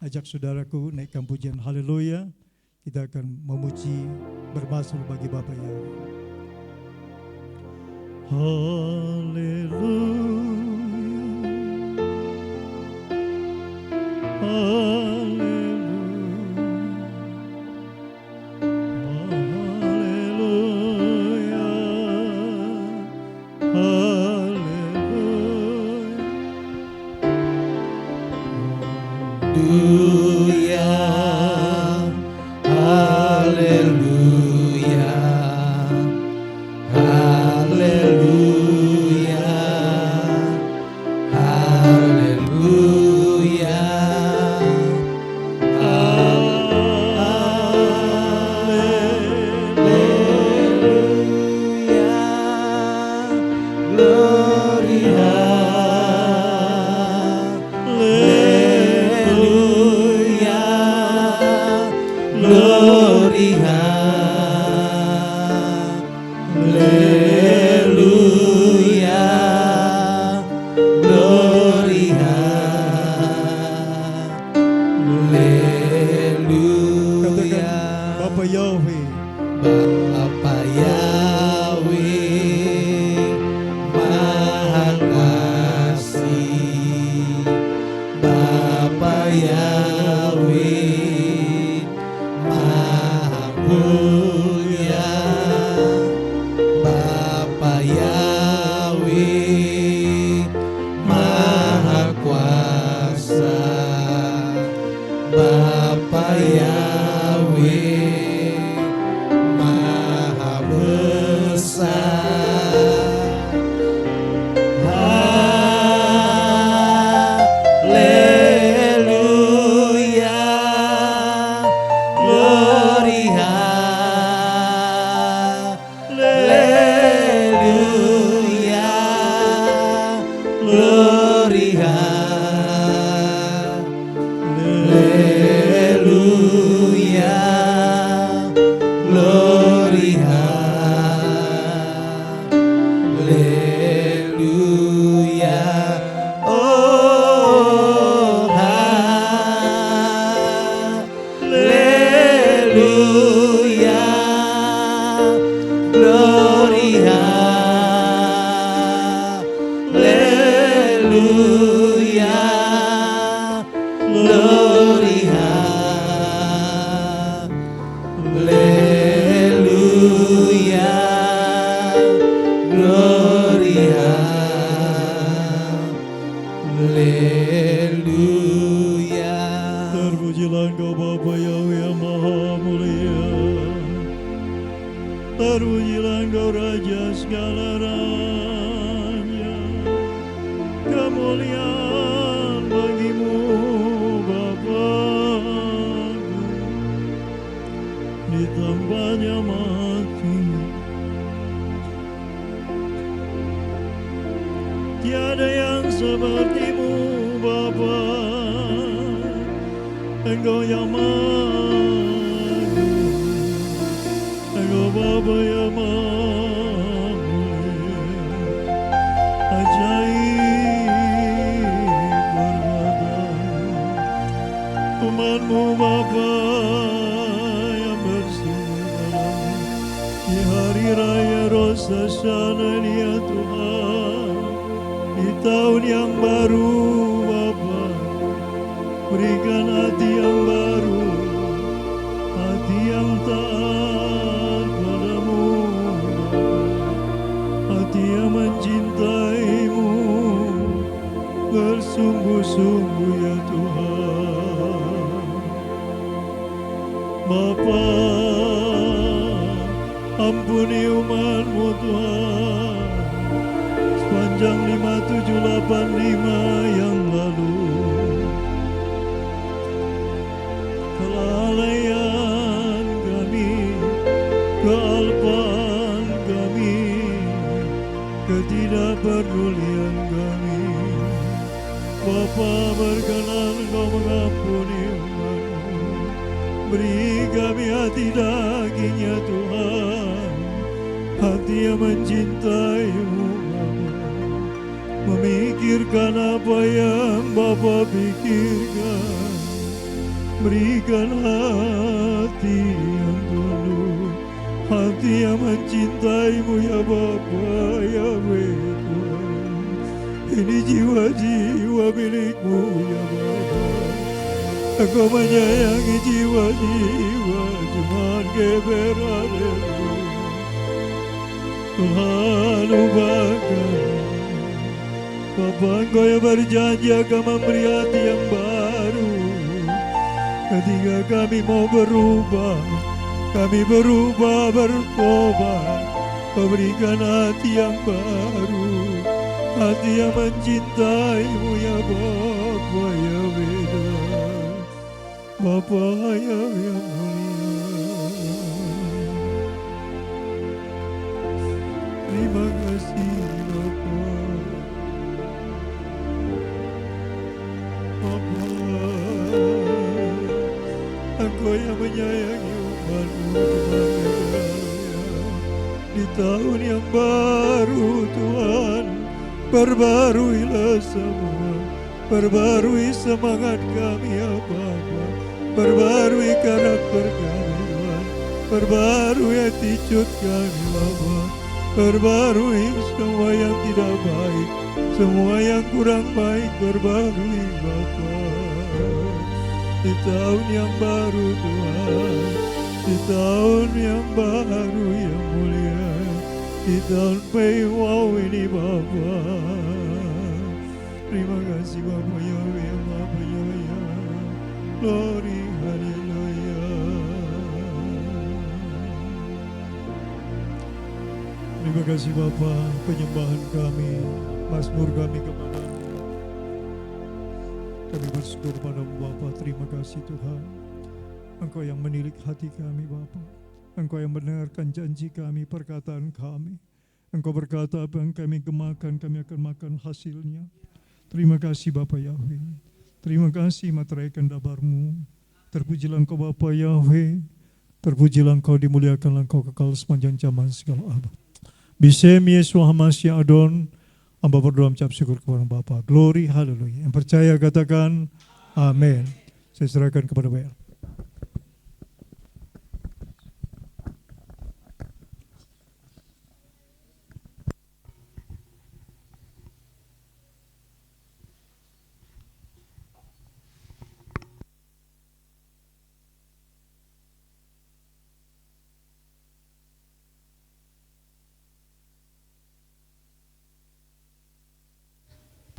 ajak saudaraku naikkan pujian haleluya. Kita akan memuji bermasuk bagi Bapa Yahweh. Glory, hallelujah. Glory, hallelujah. Glory, hallelujah. Terpujilah Engkau Bapa Yahweh yang Maha Mulia. Terpujilah Engkau Raja segala raja. Kemuliaan bagimu Bapa di tempat yang maha tinggi. Tiada yang sepertimu Bapa. Engkau yang maha, Engkau Bapa yang maha mulia, ajaib perbuatan umat-Mu Bapa yang bersuara di hari raya Rosh Hashanah ini ya Tuhan, di tahun yang baru Bapa. Berikan hati yang baru, hati yang taat padamu, hati yang mencintaimu bersungguh-sungguh ya Tuhan. Bapa, ampuni umat-Mu Tuhan, sepanjang 5785 yang lalu. Kelalaian kami, kealpaan kami, ketidakpedulian kami. Bapa, berkenan Engkau mengampuni umat-Mu. Beri kami hati daging ya Tuhan, hati yang mencintai-Mu Bapa, memikirkan apa yang Bapa pikirkan. Berikan hati yang tunduk, hati yang mencintai-Mu ya Bapa, ya Tuhan. Ini jiwa-jiwa milik-Mu ya Bapa. Engkau menyayangi jiwa-jiwa, Tuhan keberadaan-Mu. Tuhan ubahkan Bapa, Engkau yang berjanji akan memberi hati yang baru. Ketika kami mau berubah, kami berubah bertobat, Kau berikan hati yang baru, hati yang mencintai-Mu ya Bapa ya beda, Bapa ya yang mulia. Terima kasih Bapa. Bapa, Engkau yang menyayangi umat-Mu Tuhan, di tahun yang baru Tuhan, perbaruilah semua, perbarui semangat kami ya Bapa, perbarui karakter kami Tuhan, perbarui attitude kami Bapa, perbarui semua yang tidak baik, semua yang kurang baik, perbarui Bapa. Di tahun yang baru Tuhan, di tahun yang baru yang mulia, di tahun Peiwau ini Bapa. Terima kasih Bapa Yahweh yang Maha Penyayang. Glory, haleluya. Terima kasih Bapa, penyembahan kami, mazmur kami kepada-Mu. Kami bersyukur padamu Bapa, terima kasih Tuhan. Engkau yang menilik hati kami Bapa. Engkau yang mendengarkan janji kami, perkataan kami. Engkau berkata apa yang kami gemakan, kami akan makan hasilnya. Terima kasih Bapa Yahweh. Terima kasih materaikan dabar-Mu. Terpujilah Engkau Bapa Yahweh. Terpujilah Engkau, dimuliakanlah Engkau kekal sepanjang zaman segala abad. Bisem Yesus Hamasya Adon. Hamba berdoa mengucap syukur kepada Bapa. Glory, haleluya. Yang percaya katakan amin. Saya serahkan kepada Bapak.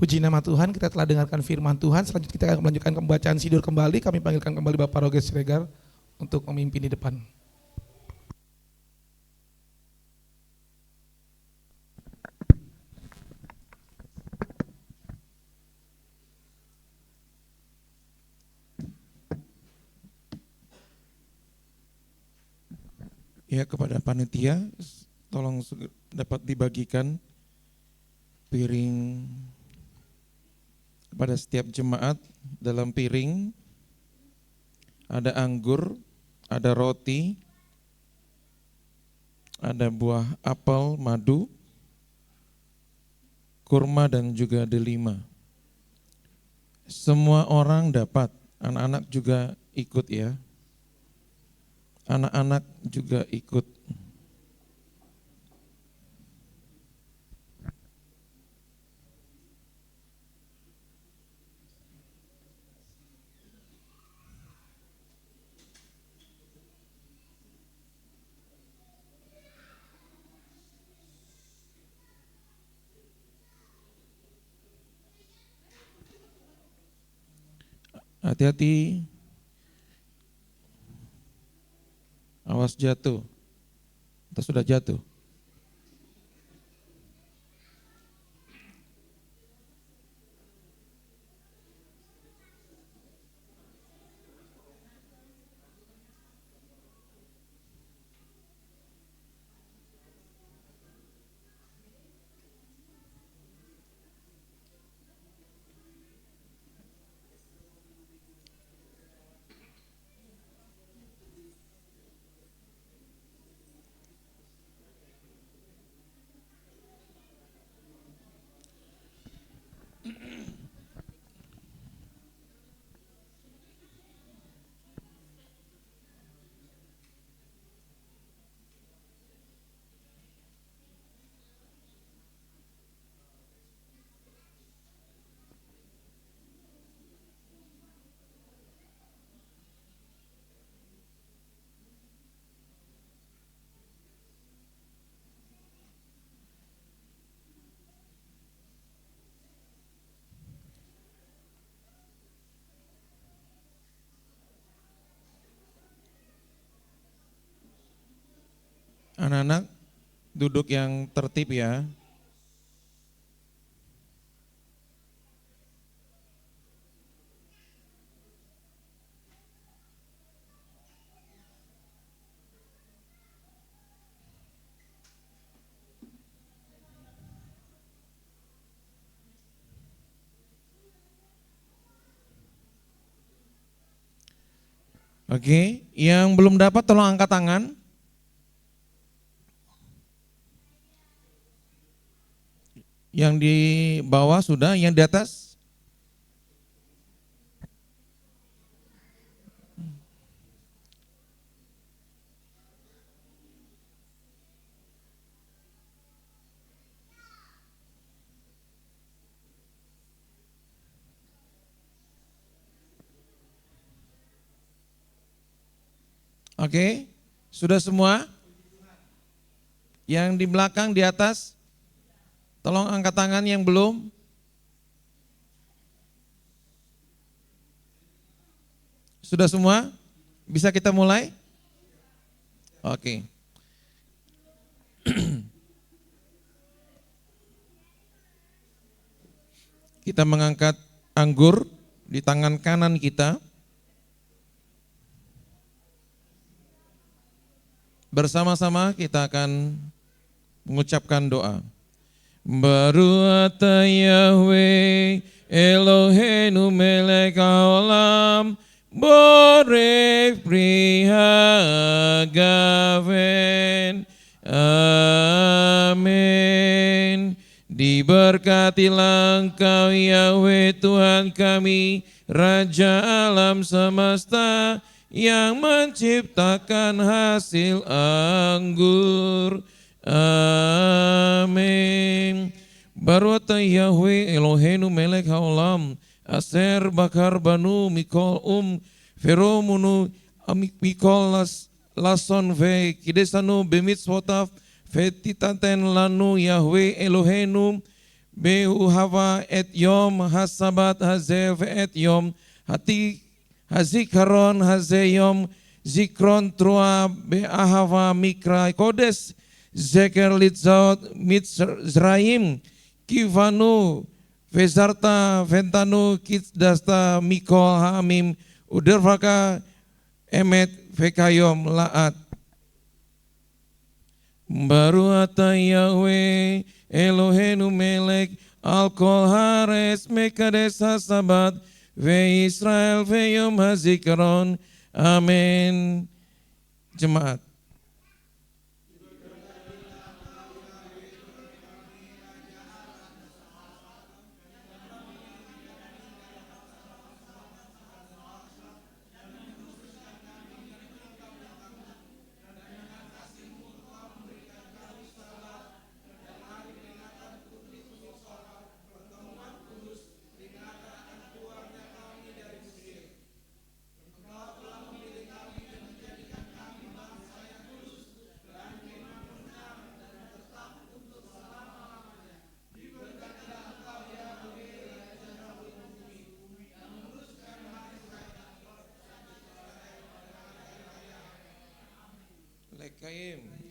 Puji nama Tuhan, kita telah dengarkan firman Tuhan. Selanjutnya kita akan melanjutkan pembacaan Sidur kembali. Kami panggilkan kembali Bapak Roger Siregar untuk memimpin di depan. Ya, kepada panitia, tolong dapat dibagikan piring kepada setiap jemaat. Dalam piring ada anggur, ada roti, ada buah apel, madu, kurma dan juga delima. Semua orang dapat, anak-anak juga ikut ya. Anak-anak juga ikut. Hati-hati. Awas jatuh. Atau sudah jatuh? Anak-anak duduk yang tertib ya. Oke, yang belum dapat tolong angkat tangan. Yang di bawah sudah, yang di atas? Oke, sudah semua? Yang di belakang, di atas? Tolong angkat tangan yang belum. Sudah semua? Bisa kita mulai? Oke. Kita mengangkat anggur di tangan kanan kita. Bersama-sama kita akan mengucapkan doa. Baruch atah Yahweh Eloheinu melech haolam borech pri hagafen. Amin. Diberkatilah Engkau Yahweh Tuhan kami, Raja alam semesta, yang menciptakan hasil anggur. Amin. Baruch atah Yahweh Eloheinu melech haolam aser bakar banu mikol feromunu mikol lason ve kidesanu bemitzvotav vetitaten lanu Yahweh Eloheinu Behu hava et yom hasabat haze et yom hati hazikaron haze yom zikron trua beahava mikra kodes zeker litzot mitzraim kivanu vezarta ventanu kitdasta mikol hamim udervaka emet vekayom laat. Baru ata Yahweh Elohenu melek al kol hares mekades hasabat ve Israel ve yom hazikaron. Amin. Jemaat.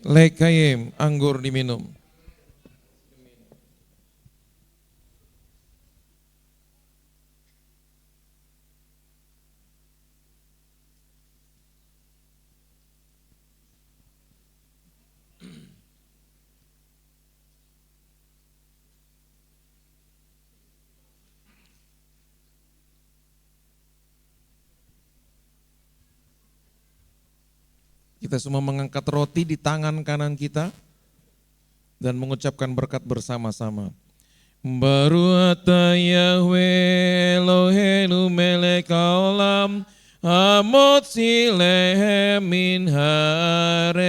Lekayim, anggur diminum. Kita semua mengangkat roti di tangan kanan kita dan mengucapkan berkat bersama-sama. Baru ata Yahweh Elohenu melek haolam hamot silehem min haaretz.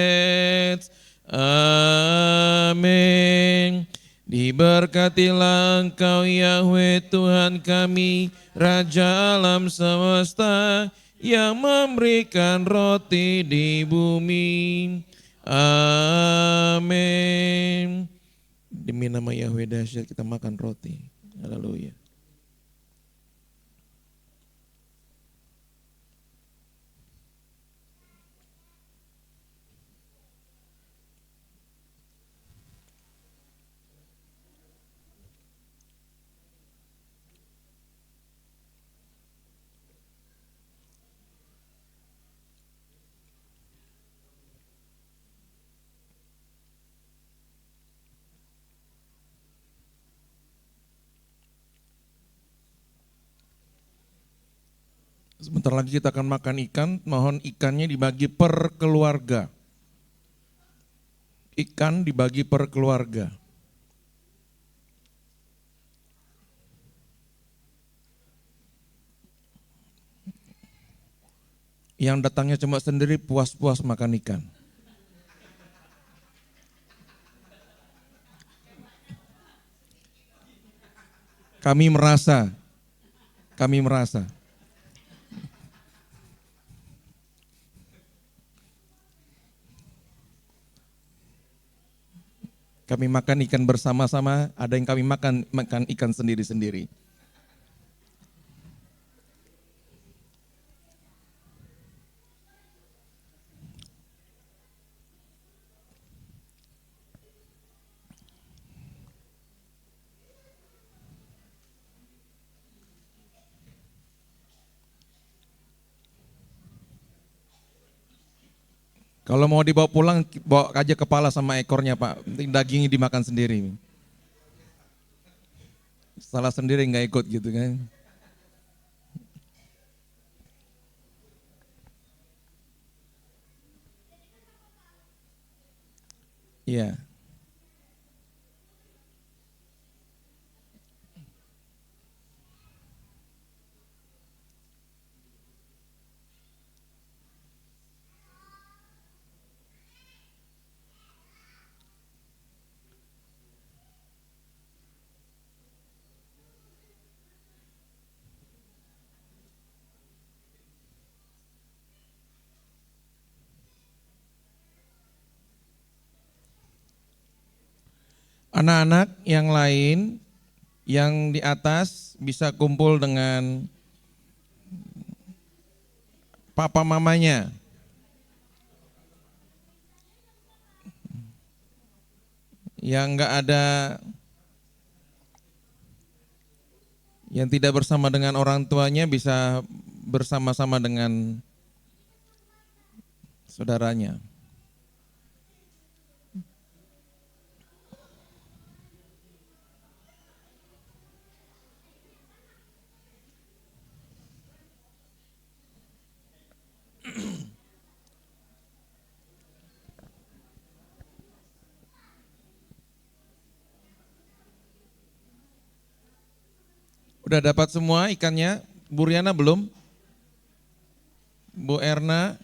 Amin. Diberkatilah Engkau Yahweh Tuhan kami, Raja alam semesta, yang memberikan roti di bumi. Amin. Demi nama Yahweh dahsyat kita makan roti. Haleluya. Sebentar lagi kita akan makan ikan, mohon ikannya dibagi per keluarga. Ikan dibagi per keluarga. Yang datangnya cuma sendiri puas-puas makan ikan. Kami merasa. Kami makan ikan bersama-sama, ada yang kami makan ikan sendiri-sendiri. Kalau mau dibawa pulang, bawa aja kepala sama ekornya Pak, dagingnya dimakan sendiri. Salah sendiri nggak ikut gitu kan. Iya. Anak-anak yang lain Yang di atas bisa kumpul dengan papa mamanya. Yang enggak ada, yang tidak bersama dengan orang tuanya bisa bersama-sama dengan saudaranya. Udah dapat semua ikannya? Bu Riana belum? Bu Erna?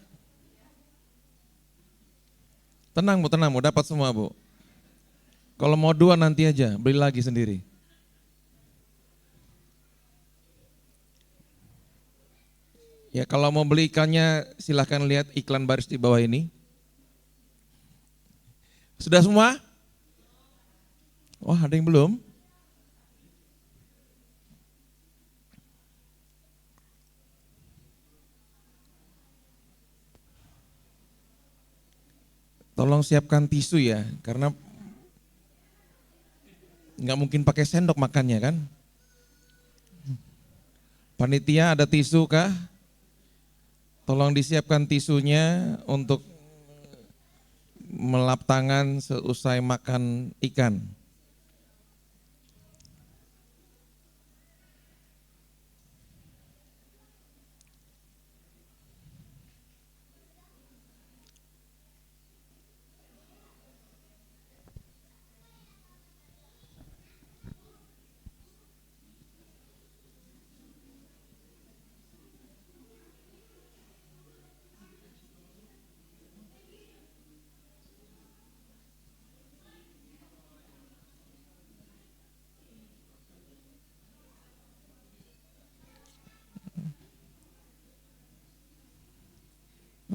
Tenang Bu, dapat semua Bu. Kalau mau 2 nanti aja, beli lagi sendiri. Ya kalau mau beli ikannya silahkan lihat iklan baris di bawah ini. Sudah semua? Wah ada yang belum? Tolong siapkan tisu ya, karena nggak mungkin pakai sendok makannya kan. Panitia ada tisu kah? Tolong disiapkan tisunya untuk melap tangan seusai makan ikan.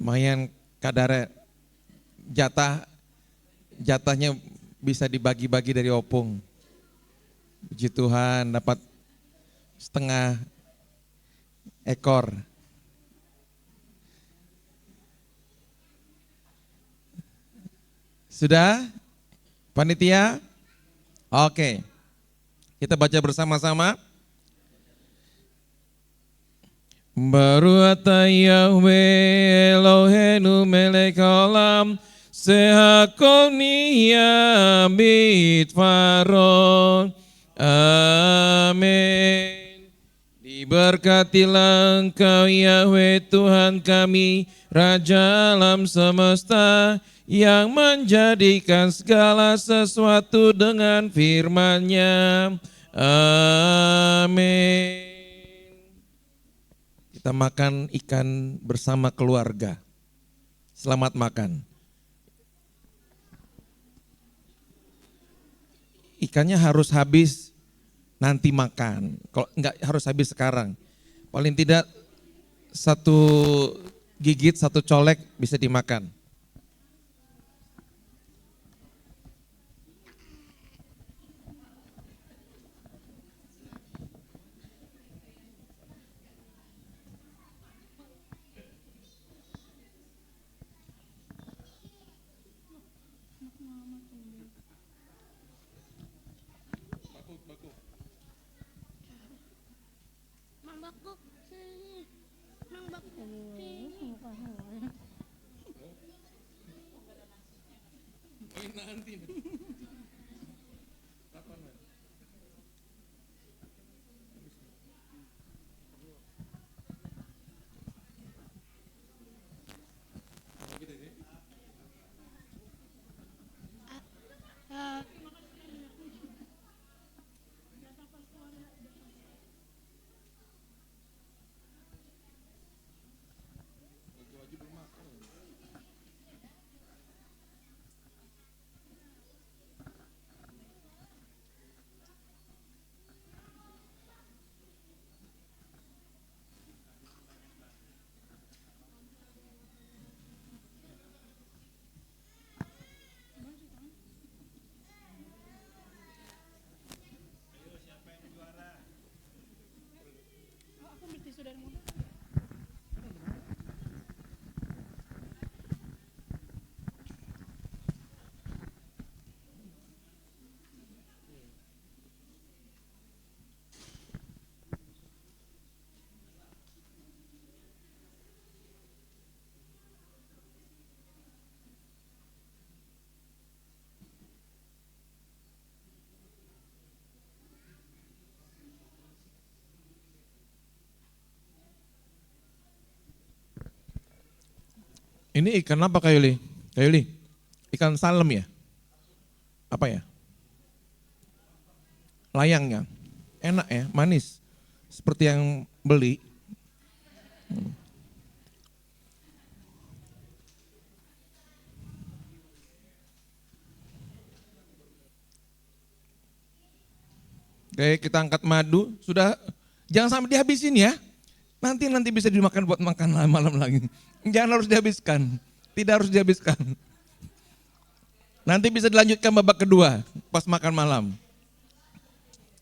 Lumayan kadar jatahnya bisa dibagi-bagi dari opung. Puji Tuhan dapat setengah ekor. Sudah? Panitia? Oke. Kita baca bersama-sama. Baruch atah Yahweh Eloheinu melech haolam sehakol nihya bidvaro. Amin. Diberkatilah Engkau Yahweh Tuhan kami, Raja alam semesta, yang menjadikan segala sesuatu dengan firman-Nya. Amin. Kita makan ikan bersama keluarga. Selamat makan. Ikannya harus habis nanti makan. Kalau enggak harus habis sekarang. Paling tidak 1 gigit, 1 colek bisa dimakan. Ini ikan apa Kak Yuli? Kak Yuli, ikan salem ya? Apa ya? Layangnya. Enak ya, manis. Seperti yang beli. Oke, kita angkat madu. Sudah, jangan sampai dihabisin ya. Nanti bisa dimakan buat makan malam lagi. Jangan harus dihabiskan. Tidak harus dihabiskan. Nanti bisa dilanjutkan babak kedua pas makan malam.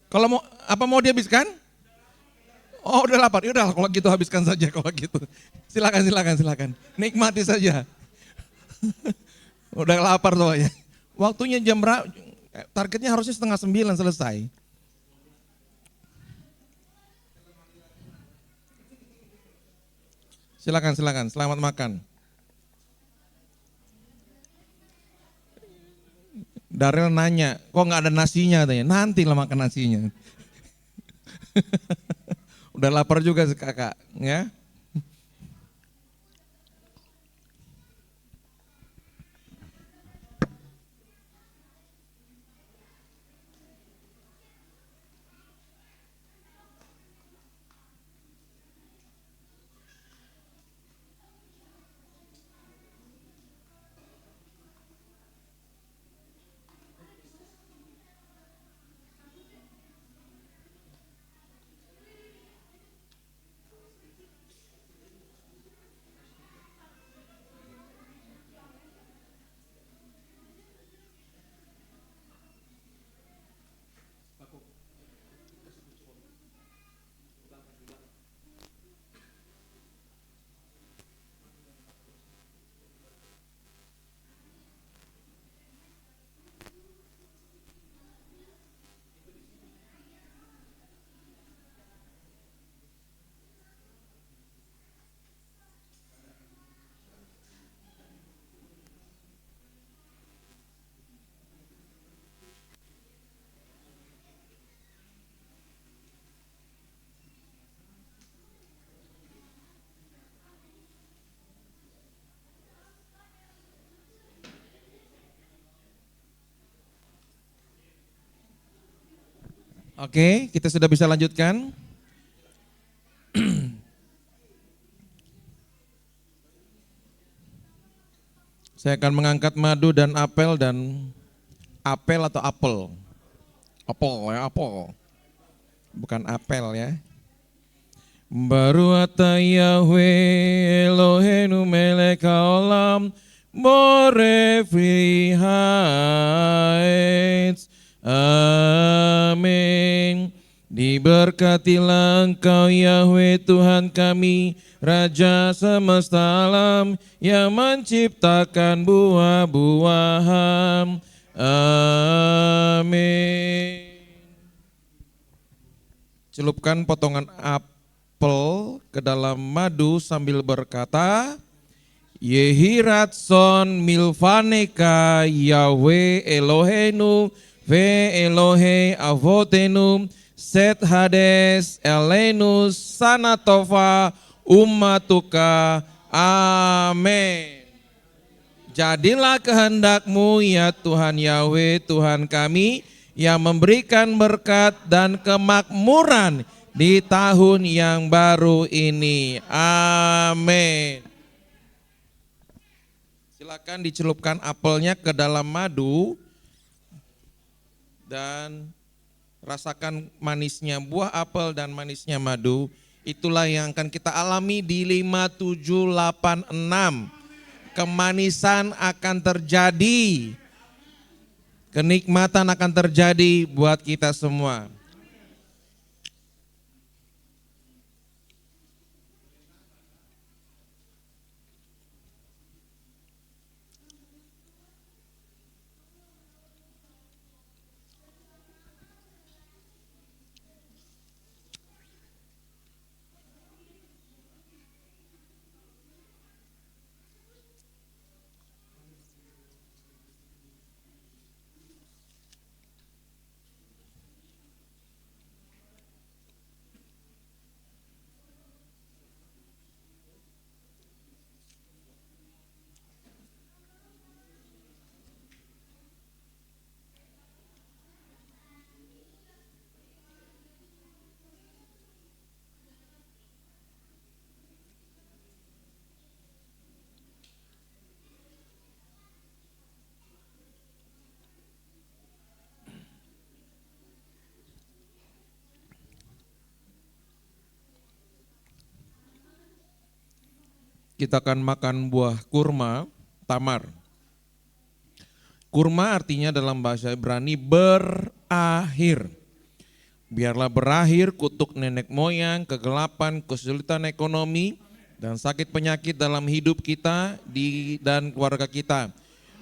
Kalau mau dihabiskan? Oh udah lapar, udah kalau gitu habiskan saja kalau gitu. Silakan. Nikmati saja. Udah lapar soalnya. Waktunya jam berapa? Targetnya harusnya 8:30 selesai. Silakan, selamat makan. Darel nanya, kok nggak ada nasinya? Tanya, nanti lah makan nasinya. Udah lapar juga kakak, ya. Oke, kita sudah bisa lanjutkan. Saya akan mengangkat madu dan apel atau apel. Apel. Bukan apel ya. Baru ata Yahweh Elohenu melek haolam bore free heights. Amin. Diberkatilah Engkau Yahweh Tuhan kami, Raja semesta alam yang menciptakan buah-buahan. Amin. Celupkan potongan apel ke dalam madu sambil berkata, Yehiratson milvaneka Yahweh Elohenu ve Elohe avotenu set hades elenu sanatova ummatuka. Amin. Jadilah kehendakmu ya Tuhan Yahweh Tuhan kami, yang memberikan berkat dan kemakmuran di tahun yang baru ini. Amin. Silakan dicelupkan apelnya ke dalam madu dan rasakan manisnya buah apel dan manisnya madu. Itulah yang akan kita alami di 5786. Kemanisan akan terjadi. Kenikmatan akan terjadi buat kita semua. kita akan makan buah kurma, tamar. Kurma artinya dalam bahasa Ibrani berakhir. Biarlah berakhir kutuk nenek moyang, kegelapan, kesulitan ekonomi, dan sakit penyakit dalam hidup kita dan keluarga kita.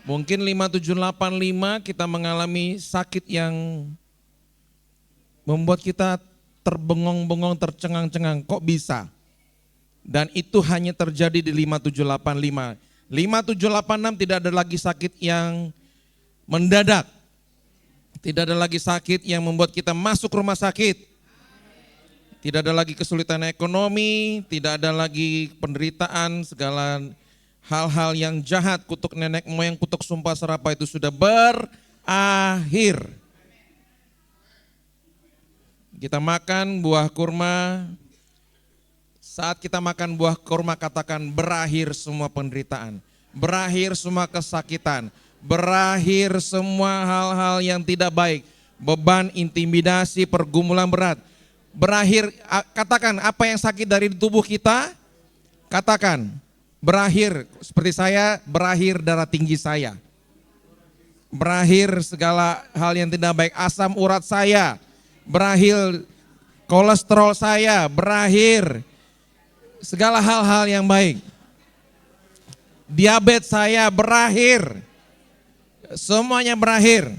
Mungkin 5785 kita mengalami sakit yang membuat kita terbengong-bengong, tercengang-cengang. Kok bisa? Dan itu hanya terjadi di 5785. 5786 tidak ada lagi sakit yang mendadak. Tidak ada lagi sakit yang membuat kita masuk rumah sakit. Tidak ada lagi kesulitan ekonomi, tidak ada lagi penderitaan, segala hal-hal yang jahat, kutuk nenek moyang, kutuk sumpah serapah itu sudah berakhir. Kita makan buah kurma. Saat kita makan buah kurma, katakan berakhir semua penderitaan, berakhir semua kesakitan, berakhir semua hal-hal yang tidak baik, beban, intimidasi, pergumulan berat. Berakhir, katakan apa yang sakit dari tubuh kita, katakan berakhir. Seperti saya, berakhir darah tinggi saya, berakhir segala hal yang tidak baik, asam urat saya, berakhir kolesterol saya, berakhir segala hal-hal yang baik. Diabetes saya berakhir. Semuanya berakhir.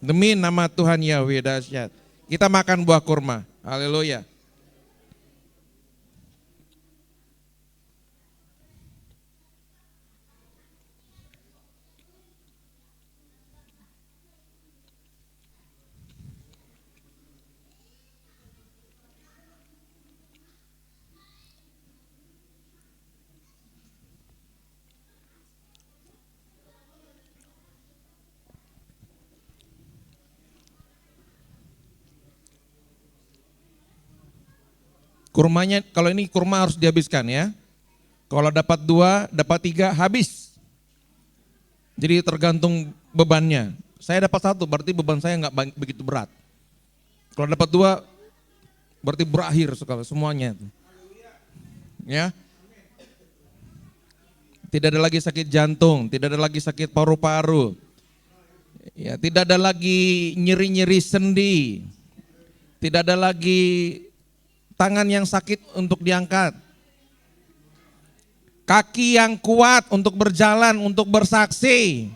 Demi nama Tuhan Yahweh dahsyat. Kita makan buah kurma. Haleluya. Kurmanya, kalau ini kurma harus dihabiskan ya. Kalau dapat 2, dapat 3, habis. Jadi tergantung bebannya. Saya dapat 1, berarti beban saya nggak begitu berat. Kalau dapat 2, berarti berakhir sekali semuanya. Ya. Tidak ada lagi sakit jantung, tidak ada lagi sakit paru-paru. Ya, tidak ada lagi nyeri-nyeri sendi. Tidak ada lagi tangan yang sakit untuk diangkat. Kaki yang kuat untuk berjalan, untuk bersaksi.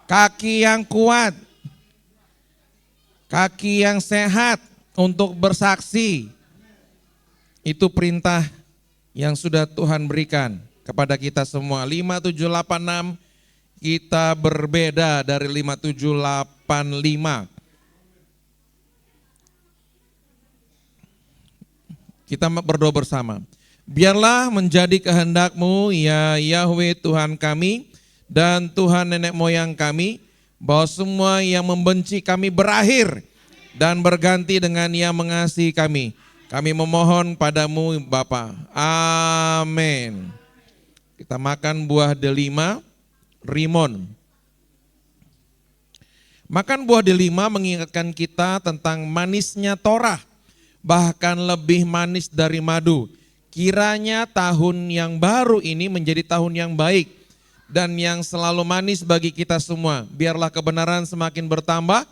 Kaki yang kuat. Kaki yang sehat untuk bersaksi. Itu perintah yang sudah Tuhan berikan kepada kita semua. 5786 kita berbeda dari 5785. Kita berdoa bersama. Biarlah menjadi kehendak-Mu ya Yahweh Tuhan kami dan Tuhan nenek moyang kami, bahwa semua yang membenci kami berakhir dan berganti dengan yang mengasihi kami. Kami memohon padamu Bapa. Amin. Kita makan buah delima, rimon. Makan buah delima mengingatkan kita tentang manisnya Torah. Bahkan lebih manis dari madu. Kiranya tahun yang baru ini menjadi tahun yang baik dan yang selalu manis bagi kita semua. Biarlah kebenaran semakin bertambah,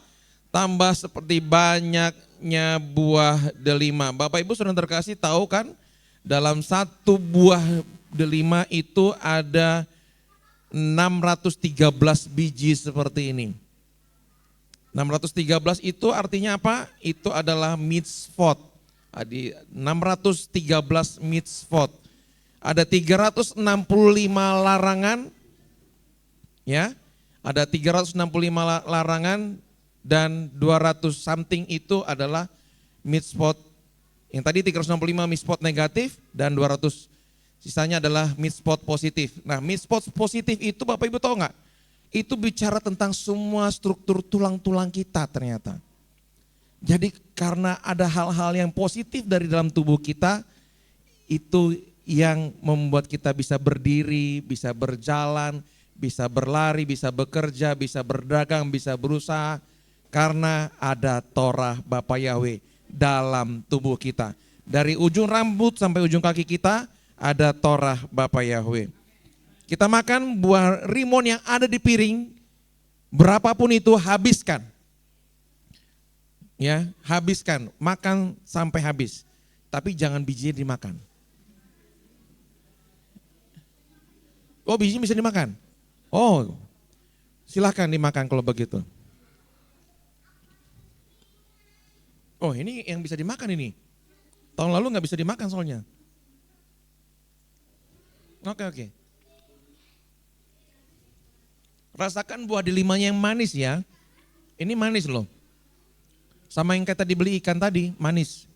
tambah seperti banyaknya buah delima. Bapak Ibu saudara terkasih, tahu kan dalam satu buah delima itu ada 613 biji seperti ini. 613 itu artinya apa? Itu adalah mitzvot. Ada 613 mitzvot. Ada 365 larangan, ya. Ada 365 larangan dan 200 something itu adalah mitzvot. Yang tadi 365 mitzvot negatif dan 200 sisanya adalah mitzvot positif. Nah, mitzvot positif itu Bapak Ibu tahu nggak? Itu bicara tentang semua struktur tulang-tulang kita ternyata. Jadi karena ada hal-hal yang positif dari dalam tubuh kita, itu yang membuat kita bisa berdiri, bisa berjalan, bisa berlari, bisa bekerja, bisa berdagang, bisa berusaha. Karena ada Torah Bapa Yahweh dalam tubuh kita. Dari ujung rambut sampai ujung kaki kita ada Torah Bapa Yahweh. Kita makan buah rimon yang ada di piring, berapapun itu habiskan. Ya, habiskan, makan sampai habis. Tapi jangan bijinya dimakan. Oh, biji bisa dimakan? Oh, silahkan dimakan kalau begitu. Oh, ini yang bisa dimakan ini. Tahun lalu nggak bisa dimakan soalnya. Oke. Rasakan buah delimanya yang manis ya. Ini manis loh. Sama yang kata dibeli ikan tadi, manis.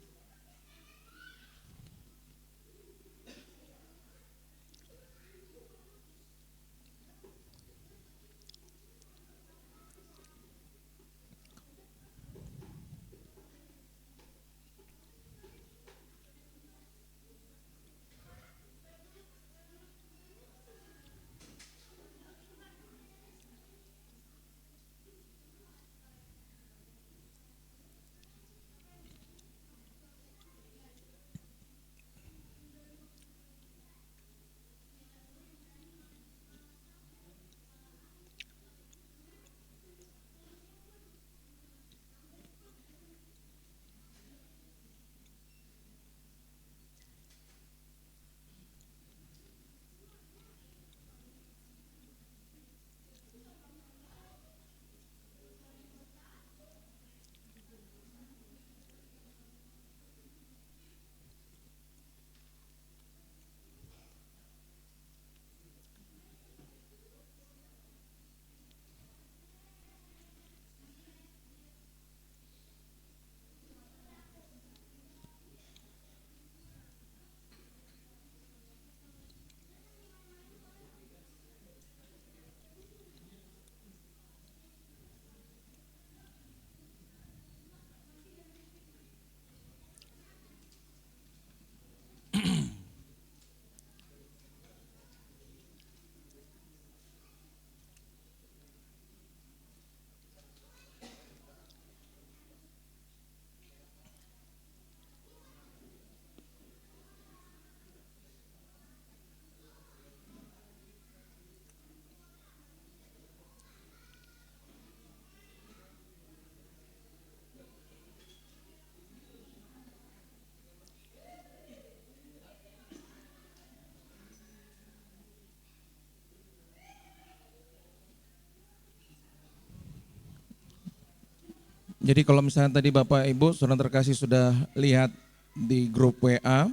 Jadi kalau misalnya tadi Bapak Ibu saudara terkasih sudah lihat di grup WA,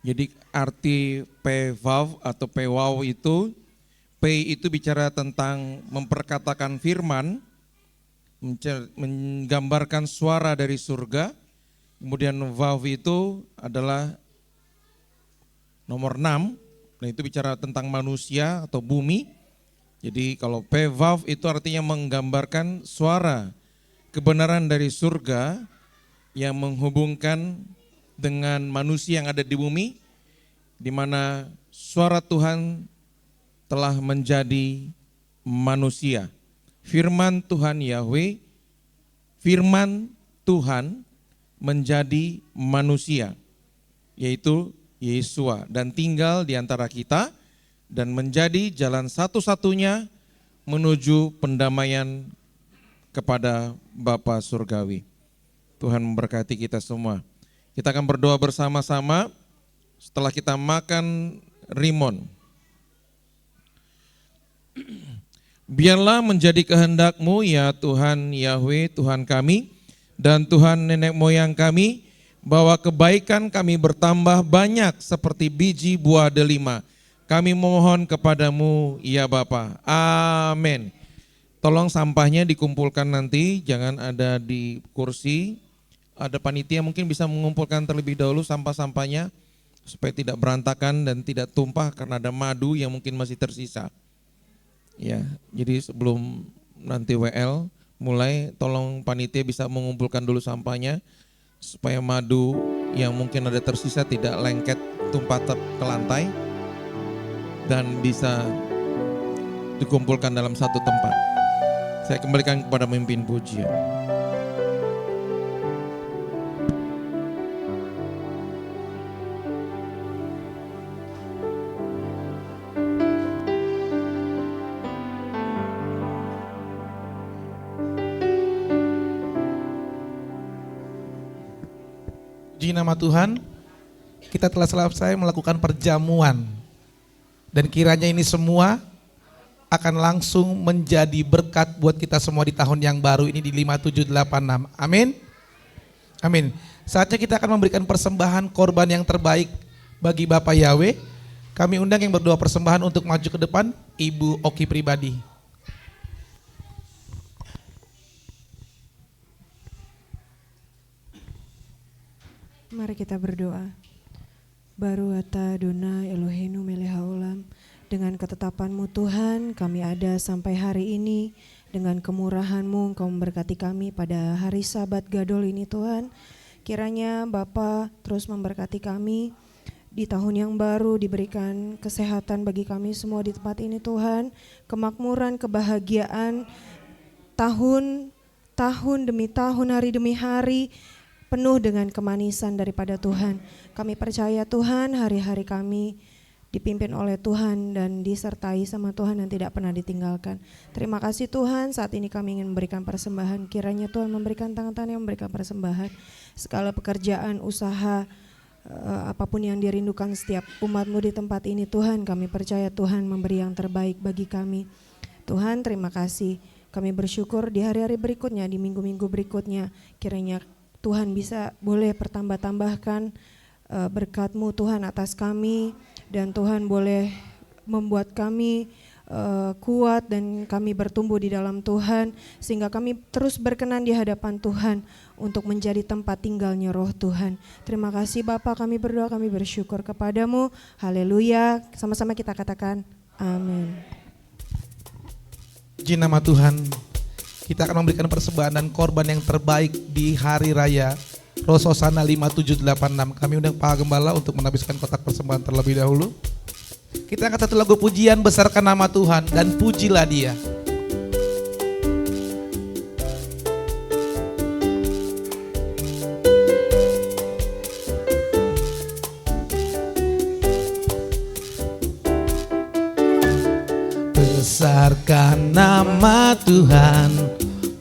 jadi arti PVAW atau PWAW itu, P itu bicara tentang memperkatakan firman, menggambarkan suara dari surga, kemudian WAW itu adalah nomor 6, nah itu bicara tentang manusia atau bumi. Jadi kalau PVAW itu artinya menggambarkan suara kebenaran dari surga yang menghubungkan dengan manusia yang ada di bumi, di mana suara Tuhan telah menjadi manusia. Firman Tuhan Yahweh, firman Tuhan menjadi manusia, yaitu Yesua, dan tinggal di antara kita dan menjadi jalan satu-satunya menuju pendamaian kepada Bapa Surgawi. Tuhan memberkati kita semua. Kita akan berdoa bersama-sama setelah kita makan rimon. Biarlah menjadi kehendak-Mu ya Tuhan Yahweh, Tuhan kami dan Tuhan nenek moyang kami, bahwa kebaikan kami bertambah banyak seperti biji buah delima. Kami memohon kepadamu ya Bapa. Amin. Tolong sampahnya dikumpulkan nanti, jangan ada di kursi. Ada panitia mungkin bisa mengumpulkan terlebih dahulu sampah-sampahnya supaya tidak berantakan dan tidak tumpah karena ada madu yang mungkin masih tersisa. Ya, jadi sebelum nanti WL mulai, tolong panitia bisa mengumpulkan dulu sampahnya supaya madu yang mungkin ada tersisa tidak lengket tumpah ke lantai dan bisa dikumpulkan dalam satu tempat. Saya kembalikan kepada pemimpin pujian. Puji nama Tuhan, kita telah selesai melakukan perjamuan. Dan kiranya ini semua akan langsung menjadi berkat buat kita semua di tahun yang baru ini di 5786. Amin. Amin. Saatnya kita akan memberikan persembahan korban yang terbaik bagi Bapak Yahweh. Kami undang yang berdoa persembahan untuk maju ke depan, Ibu Oki pribadi. Mari kita berdoa. Baru ata Adonai Eloheinu melech haolam. Dengan ketetapan-Mu Tuhan kami ada sampai hari ini. Dengan kemurahan-Mu Engkau memberkati kami pada hari Sabat Gadol ini Tuhan. Kiranya Bapa terus memberkati kami di tahun yang baru, diberikan kesehatan bagi kami semua di tempat ini Tuhan. Kemakmuran, kebahagiaan, tahun demi tahun, hari demi hari, penuh dengan kemanisan daripada Tuhan. Kami percaya Tuhan hari-hari kami dipimpin oleh Tuhan dan disertai sama Tuhan dan tidak pernah ditinggalkan. Terima kasih Tuhan, saat ini kami ingin memberikan persembahan. Kiranya Tuhan memberikan tangan-tangan yang memberikan persembahan. Segala pekerjaan, usaha, apapun yang dirindukan setiap umat-Mu di tempat ini Tuhan, kami percaya Tuhan memberi yang terbaik bagi kami. Tuhan terima kasih, kami bersyukur di hari-hari berikutnya, di minggu-minggu berikutnya, kiranya Tuhan bisa boleh pertambah-tambahkan berkat-Mu Tuhan atas kami, dan Tuhan boleh membuat kami kuat dan kami bertumbuh di dalam Tuhan, sehingga kami terus berkenan di hadapan Tuhan untuk menjadi tempat tinggalnya Roh Tuhan. Terima kasih Bapa, kami berdoa, kami bersyukur kepadamu. Haleluya. Sama-sama kita katakan amin. Puji nama Tuhan. Kita akan memberikan persembahan dan korban yang terbaik di hari raya Rosh Hashanah 5786. Kami undang Pak Gembala untuk menabiskan kotak persembahan terlebih dahulu. Kita angkat satu lagu pujian, besarkan nama Tuhan dan pujilah Dia. Besarkan nama Tuhan,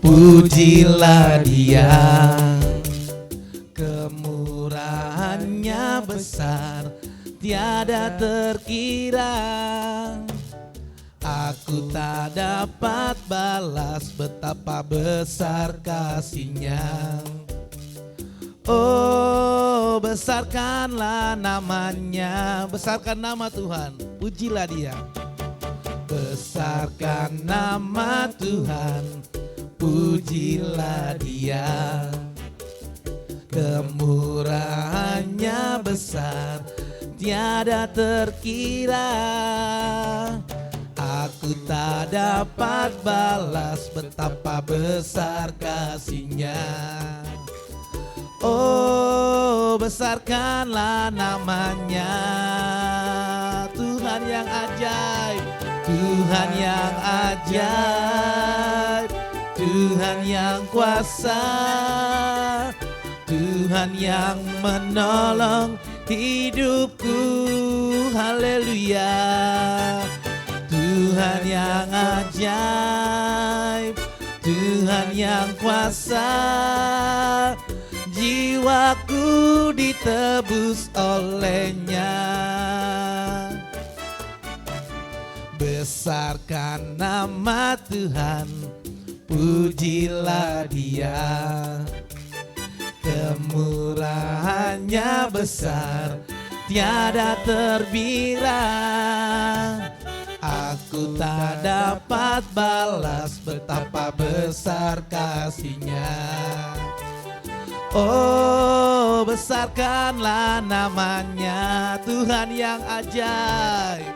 pujilah Dia. Kemurahannya besar, tiada terkira. Aku tak dapat balas betapa besar kasih-Nya. Oh, besarkanlah namanya, besarkan nama Tuhan, pujilah Dia. Besarkan nama Tuhan, pujilah Dia. Kemurahannya besar, tiada terkira. Aku tak dapat balas betapa besar kasih-Nya. Oh, besarkanlah namanya, Tuhan yang ajaib, Tuhan yang ajaib, Tuhan yang kuasa, Tuhan yang menolong hidupku. Haleluya. Tuhan yang ajaib, Tuhan yang kuasa, jiwaku ditebus oleh-Nya. Besarkan nama Tuhan, pujilah Dia. Kemurahannya besar, tiada terbira. Aku tak dapat balas betapa besar kasih-Nya. Oh, besarkanlah namanya, Tuhan yang ajaib,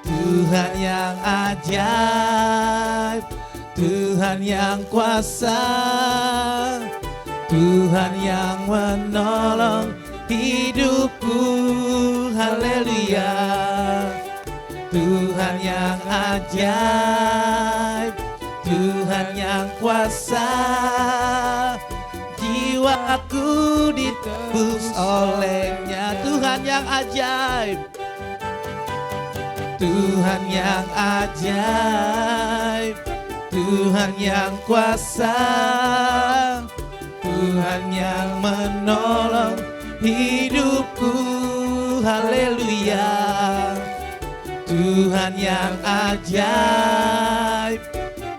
Tuhan yang ajaib, Tuhan yang kuasa, Tuhan yang menolong hidupku. Haleluya. Tuhan yang ajaib, Tuhan yang kuasa, jiwaku ditebus oleh-Nya. Tuhan yang ajaib, Tuhan yang ajaib, Tuhan yang kuasa, Tuhan yang menolong hidupku, haleluya. Tuhan yang ajaib,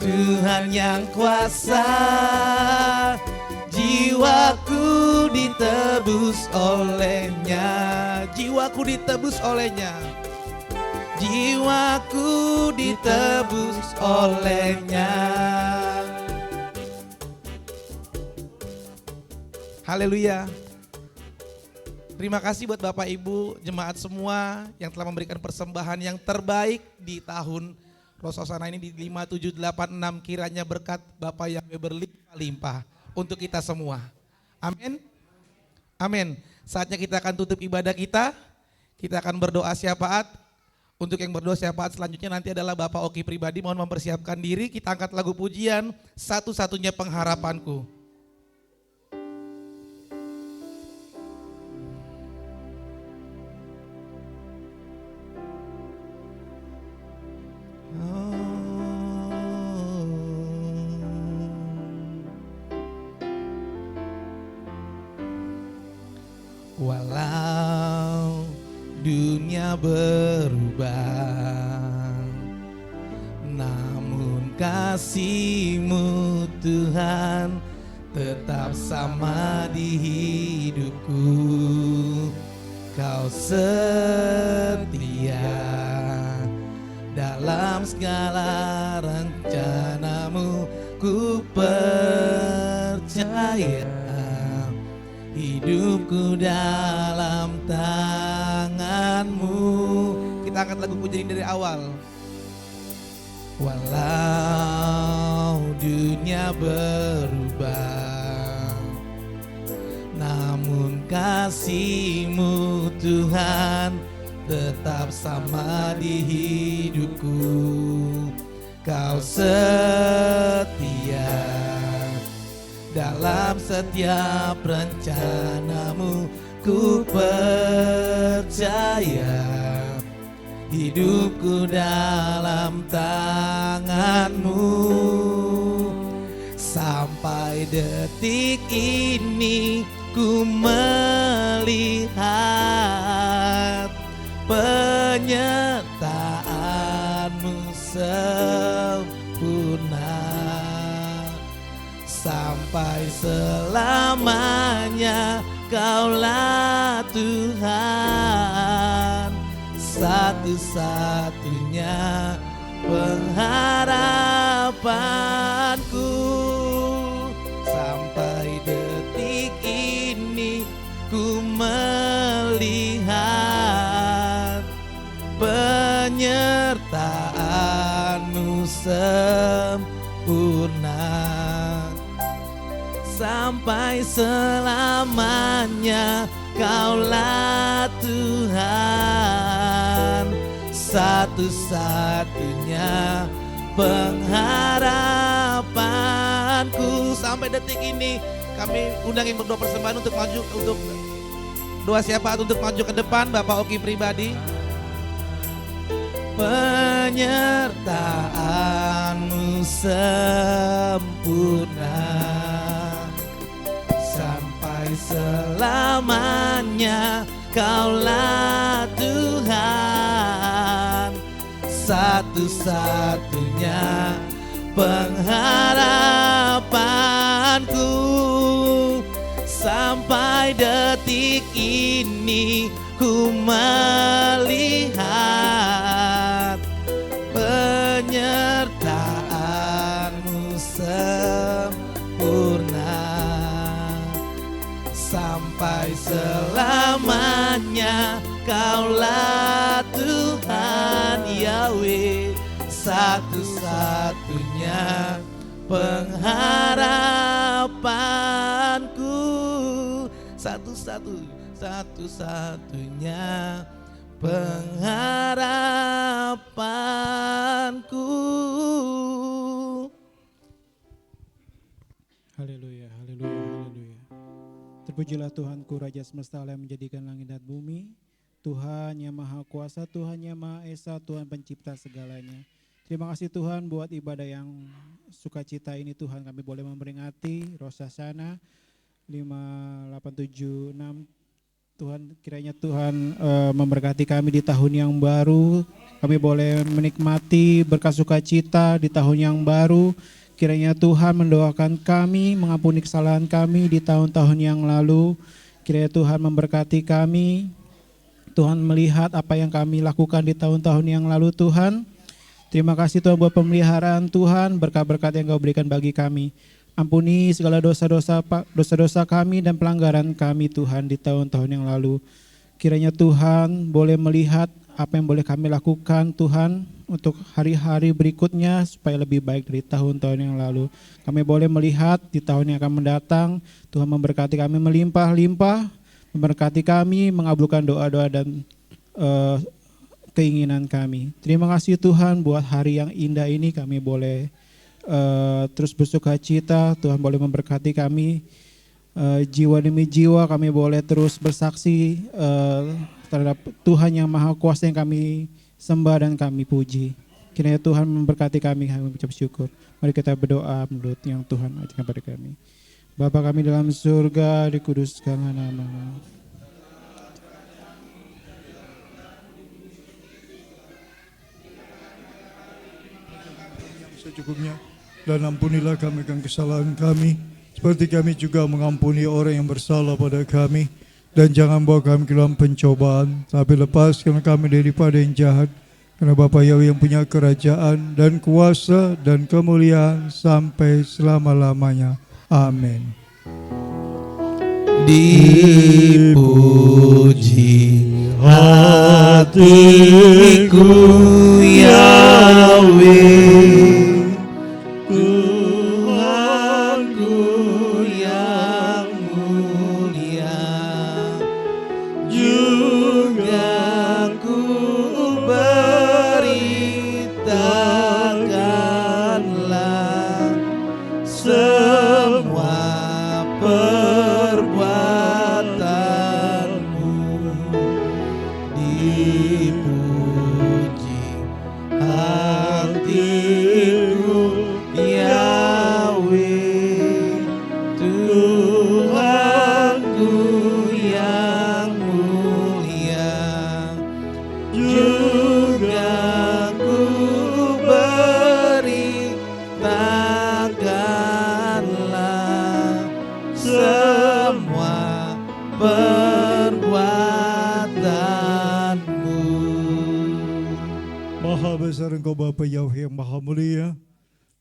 Tuhan yang kuasa, jiwaku ditebus olehnya, jiwaku ditebus olehnya, jiwaku ditebus olehnya. Haleluya. Terima kasih buat Bapak Ibu, jemaat semua yang telah memberikan persembahan yang terbaik di tahun Rosh Hashanah ini di 5786. Kiranya berkat Bapak Yahweh berlimpah-limpah untuk kita semua. Amin. Amin. Saatnya kita akan tutup ibadah kita. Kita akan berdoa syafaat. Untuk yang berdoa syafaat selanjutnya nanti adalah Bapak Oki pribadi. Mohon mempersiapkan diri. Kita angkat lagu pujian Satu-Satunya Pengharapanku. Walau dunia berubah, namun kasih-Mu Tuhan tetap sama di hidupku. Kau setia dalam segala rencana-Mu, ku percaya hidupku dalam tangan-Mu. Kita angkat lagu pujian dari awal. Walau dunia berubah, namun kasih-Mu Tuhan tetap sama di hidupku. Kau setia dalam setiap rencana-Mu, ku percaya hidupku dalam tangan-Mu. Sampai detik ini ku melihat penyertaan-Mu sempurna. Sampai selamanya Kaulah Tuhan, satu-satunya pengharapanku. Sampai detik ini ku melihat penyertaan-Mu sempurna. Sampai selamanya Kaulah Tuhan, satu-satunya pengharapanku. Sampai detik ini kami undang yang berdoa persembahan untuk maju, untuk doa syafaat untuk maju ke depan. Bapak Oki pribadi. Penyertaan-Mu sempurna. Sampai selamanya Kaulah Tuhan, satu-satunya pengharapanku. Sampai detik ini ku melihat penyertaan-Mu sempurna. Sampai selamanya Kaulah Tuhan Yahweh, satu-satunya pengharapanku. Satu-satunya pengharapanku. Haleluya, haleluya, haleluya. Terpujilah Tuhanku, Raja semesta alam yang menjadikan langit dan bumi. Tuhan yang Maha Kuasa, Tuhan yang Maha Esa, Tuhan pencipta segalanya. Terima kasih Tuhan buat ibadah yang sukacita ini Tuhan, kami boleh memperingati Rosh Hashanah 5876. Tuhan, kiranya Tuhan memberkati kami di tahun yang baru. Kami boleh menikmati berkat sukacita di tahun yang baru. Kiranya Tuhan mendoakan kami, mengampuni kesalahan kami di tahun-tahun yang lalu. Kiranya Tuhan memberkati kami. Tuhan melihat apa yang kami lakukan di tahun-tahun yang lalu, Tuhan. Terima kasih Tuhan buat pemeliharaan Tuhan, berkat-berkat yang Kau berikan bagi kami. Ampuni segala dosa-dosa kami dan pelanggaran kami Tuhan di tahun-tahun yang lalu. Kiranya Tuhan boleh melihat apa yang boleh kami lakukan Tuhan untuk hari-hari berikutnya supaya lebih baik dari tahun-tahun yang lalu. Kami boleh melihat di tahun yang akan mendatang, Tuhan memberkati kami melimpah-limpah, memberkati kami, mengabulkan doa-doa dan keinginan kami. Terima kasih Tuhan buat hari yang indah ini kami boleh terus bersuka cita. Tuhan boleh memberkati kami jiwa demi jiwa, kami boleh terus bersaksi terhadap Tuhan yang Maha Kuasa yang kami sembah dan kami puji. Kiranya Tuhan memberkati kami mengucap syukur. Mari kita berdoa menurut yang Tuhan ajarkan pada kami. Bapa kami dalam surga, dikuduskanlah nama-Mu. Secukupnya, dan ampunilah kami akan kesalahan kami, seperti kami juga mengampuni orang yang bersalah pada kami. Dan jangan bawa kami ke dalam pencobaan, tapi lepaskan kami daripada yang jahat. Karena Bapa Yahweh yang punya kerajaan dan kuasa dan kemuliaan sampai selama-lamanya. Amin. Dipuji hatiku Yahweh, Tuhanku yang mulia, juga ku beritakanlah semua perbuatanmu. Dipuji hatiku Yahweh, Tuhanku yang mulia, juga ku beritakanlah semua perbuatanmu. Maha besar Engkau Bapa Yahweh yang maha mulia.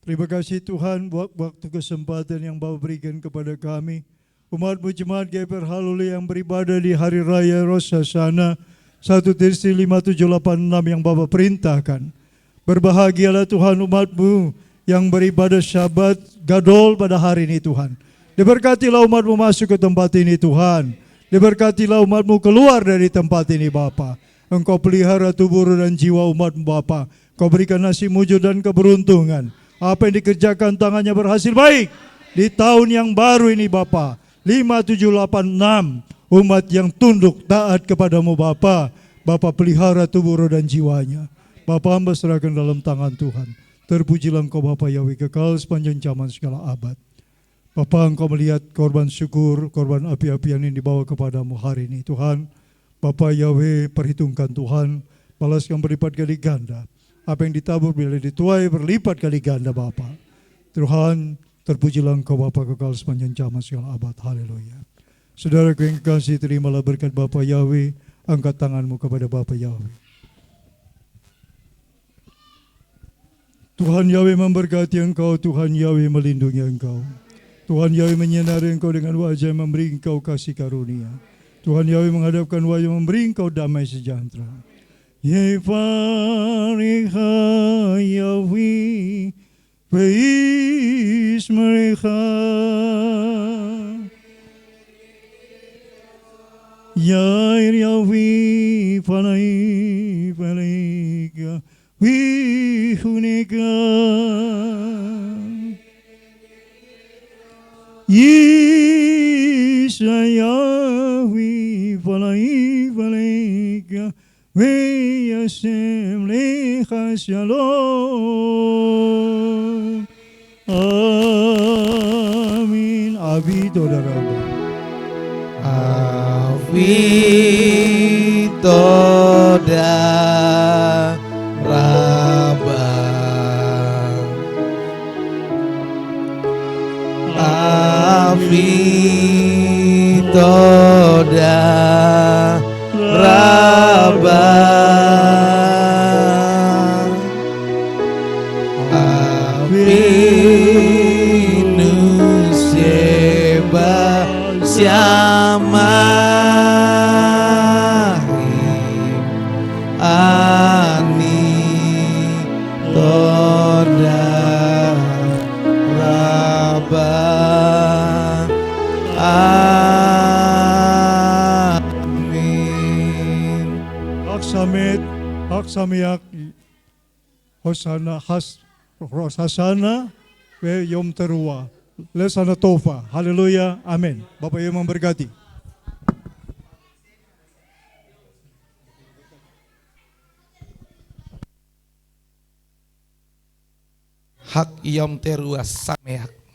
Terima kasih Tuhan buat waktu kesempatan yang Bapa berikan kepada kami. Umat-Mu jemaat GPR Halule yang beribadah di Hari Raya Rosh Hashanah 1 Tirsi 5786 yang Bapa perintahkan. Berbahagialah Tuhan umat-Mu yang beribadah Syabat Gadol pada hari ini Tuhan. Diberkatilah umat-Mu masuk ke tempat ini Tuhan. Diberkatilah umat-Mu keluar dari tempat ini Bapa. Engkau pelihara tubuh dan jiwa umat-Mu Bapa. Kau berikan nasib mujur dan keberuntungan. Apa yang dikerjakan tangannya berhasil baik di tahun yang baru ini Bapa. 5786 umat yang tunduk taat kepadamu Bapa. Bapa pelihara tubuh dan jiwanya. Bapa hamba serahkan dalam tangan Tuhan. Terpujilah Engkau Bapa Yahweh kekal sepanjang zaman segala abad. Bapa, Engkau melihat korban syukur, korban api-apian yang dibawa kepadamu hari ini Tuhan. Bapa Yahweh, perhitungkan Tuhan, balaskan berlipat kali ganda. Apa yang ditabur bila dituai berlipat kali ganda Bapa. Tuhan, terpujilah Engkau Bapa kekal sepanjang zaman segala abad. Haleluya. Saudaraku yang kekasih, terimalah berkat Bapa Yahweh. Angkat tanganmu kepada Bapa Yahweh. Tuhan Yahweh memberkati engkau, Tuhan Yahweh melindungi engkau. Tuhan Yahweh menyinari engkau dengan wajah, memberi engkau kasih karunia. Tuhan Yahweh menghadapkan wajah, memberi engkau damai sejahtera. Yefariha Yahweh beis mereka, Yair Yahweh panai panika wihunika, Yisrayawi panai panika Yashem lecha shalom. Amin. Abi, saudara. Avitoda Raba Avitoda Raba Avinus Yeba Syamahim Ani Toda Raba Amin. Hak samiak, Hosana Hasana ve Yom Teruah. Lesana Tova. Haleluya. Amin. Bapak Ibu memberkati. Hak Yom Teruah Sameak.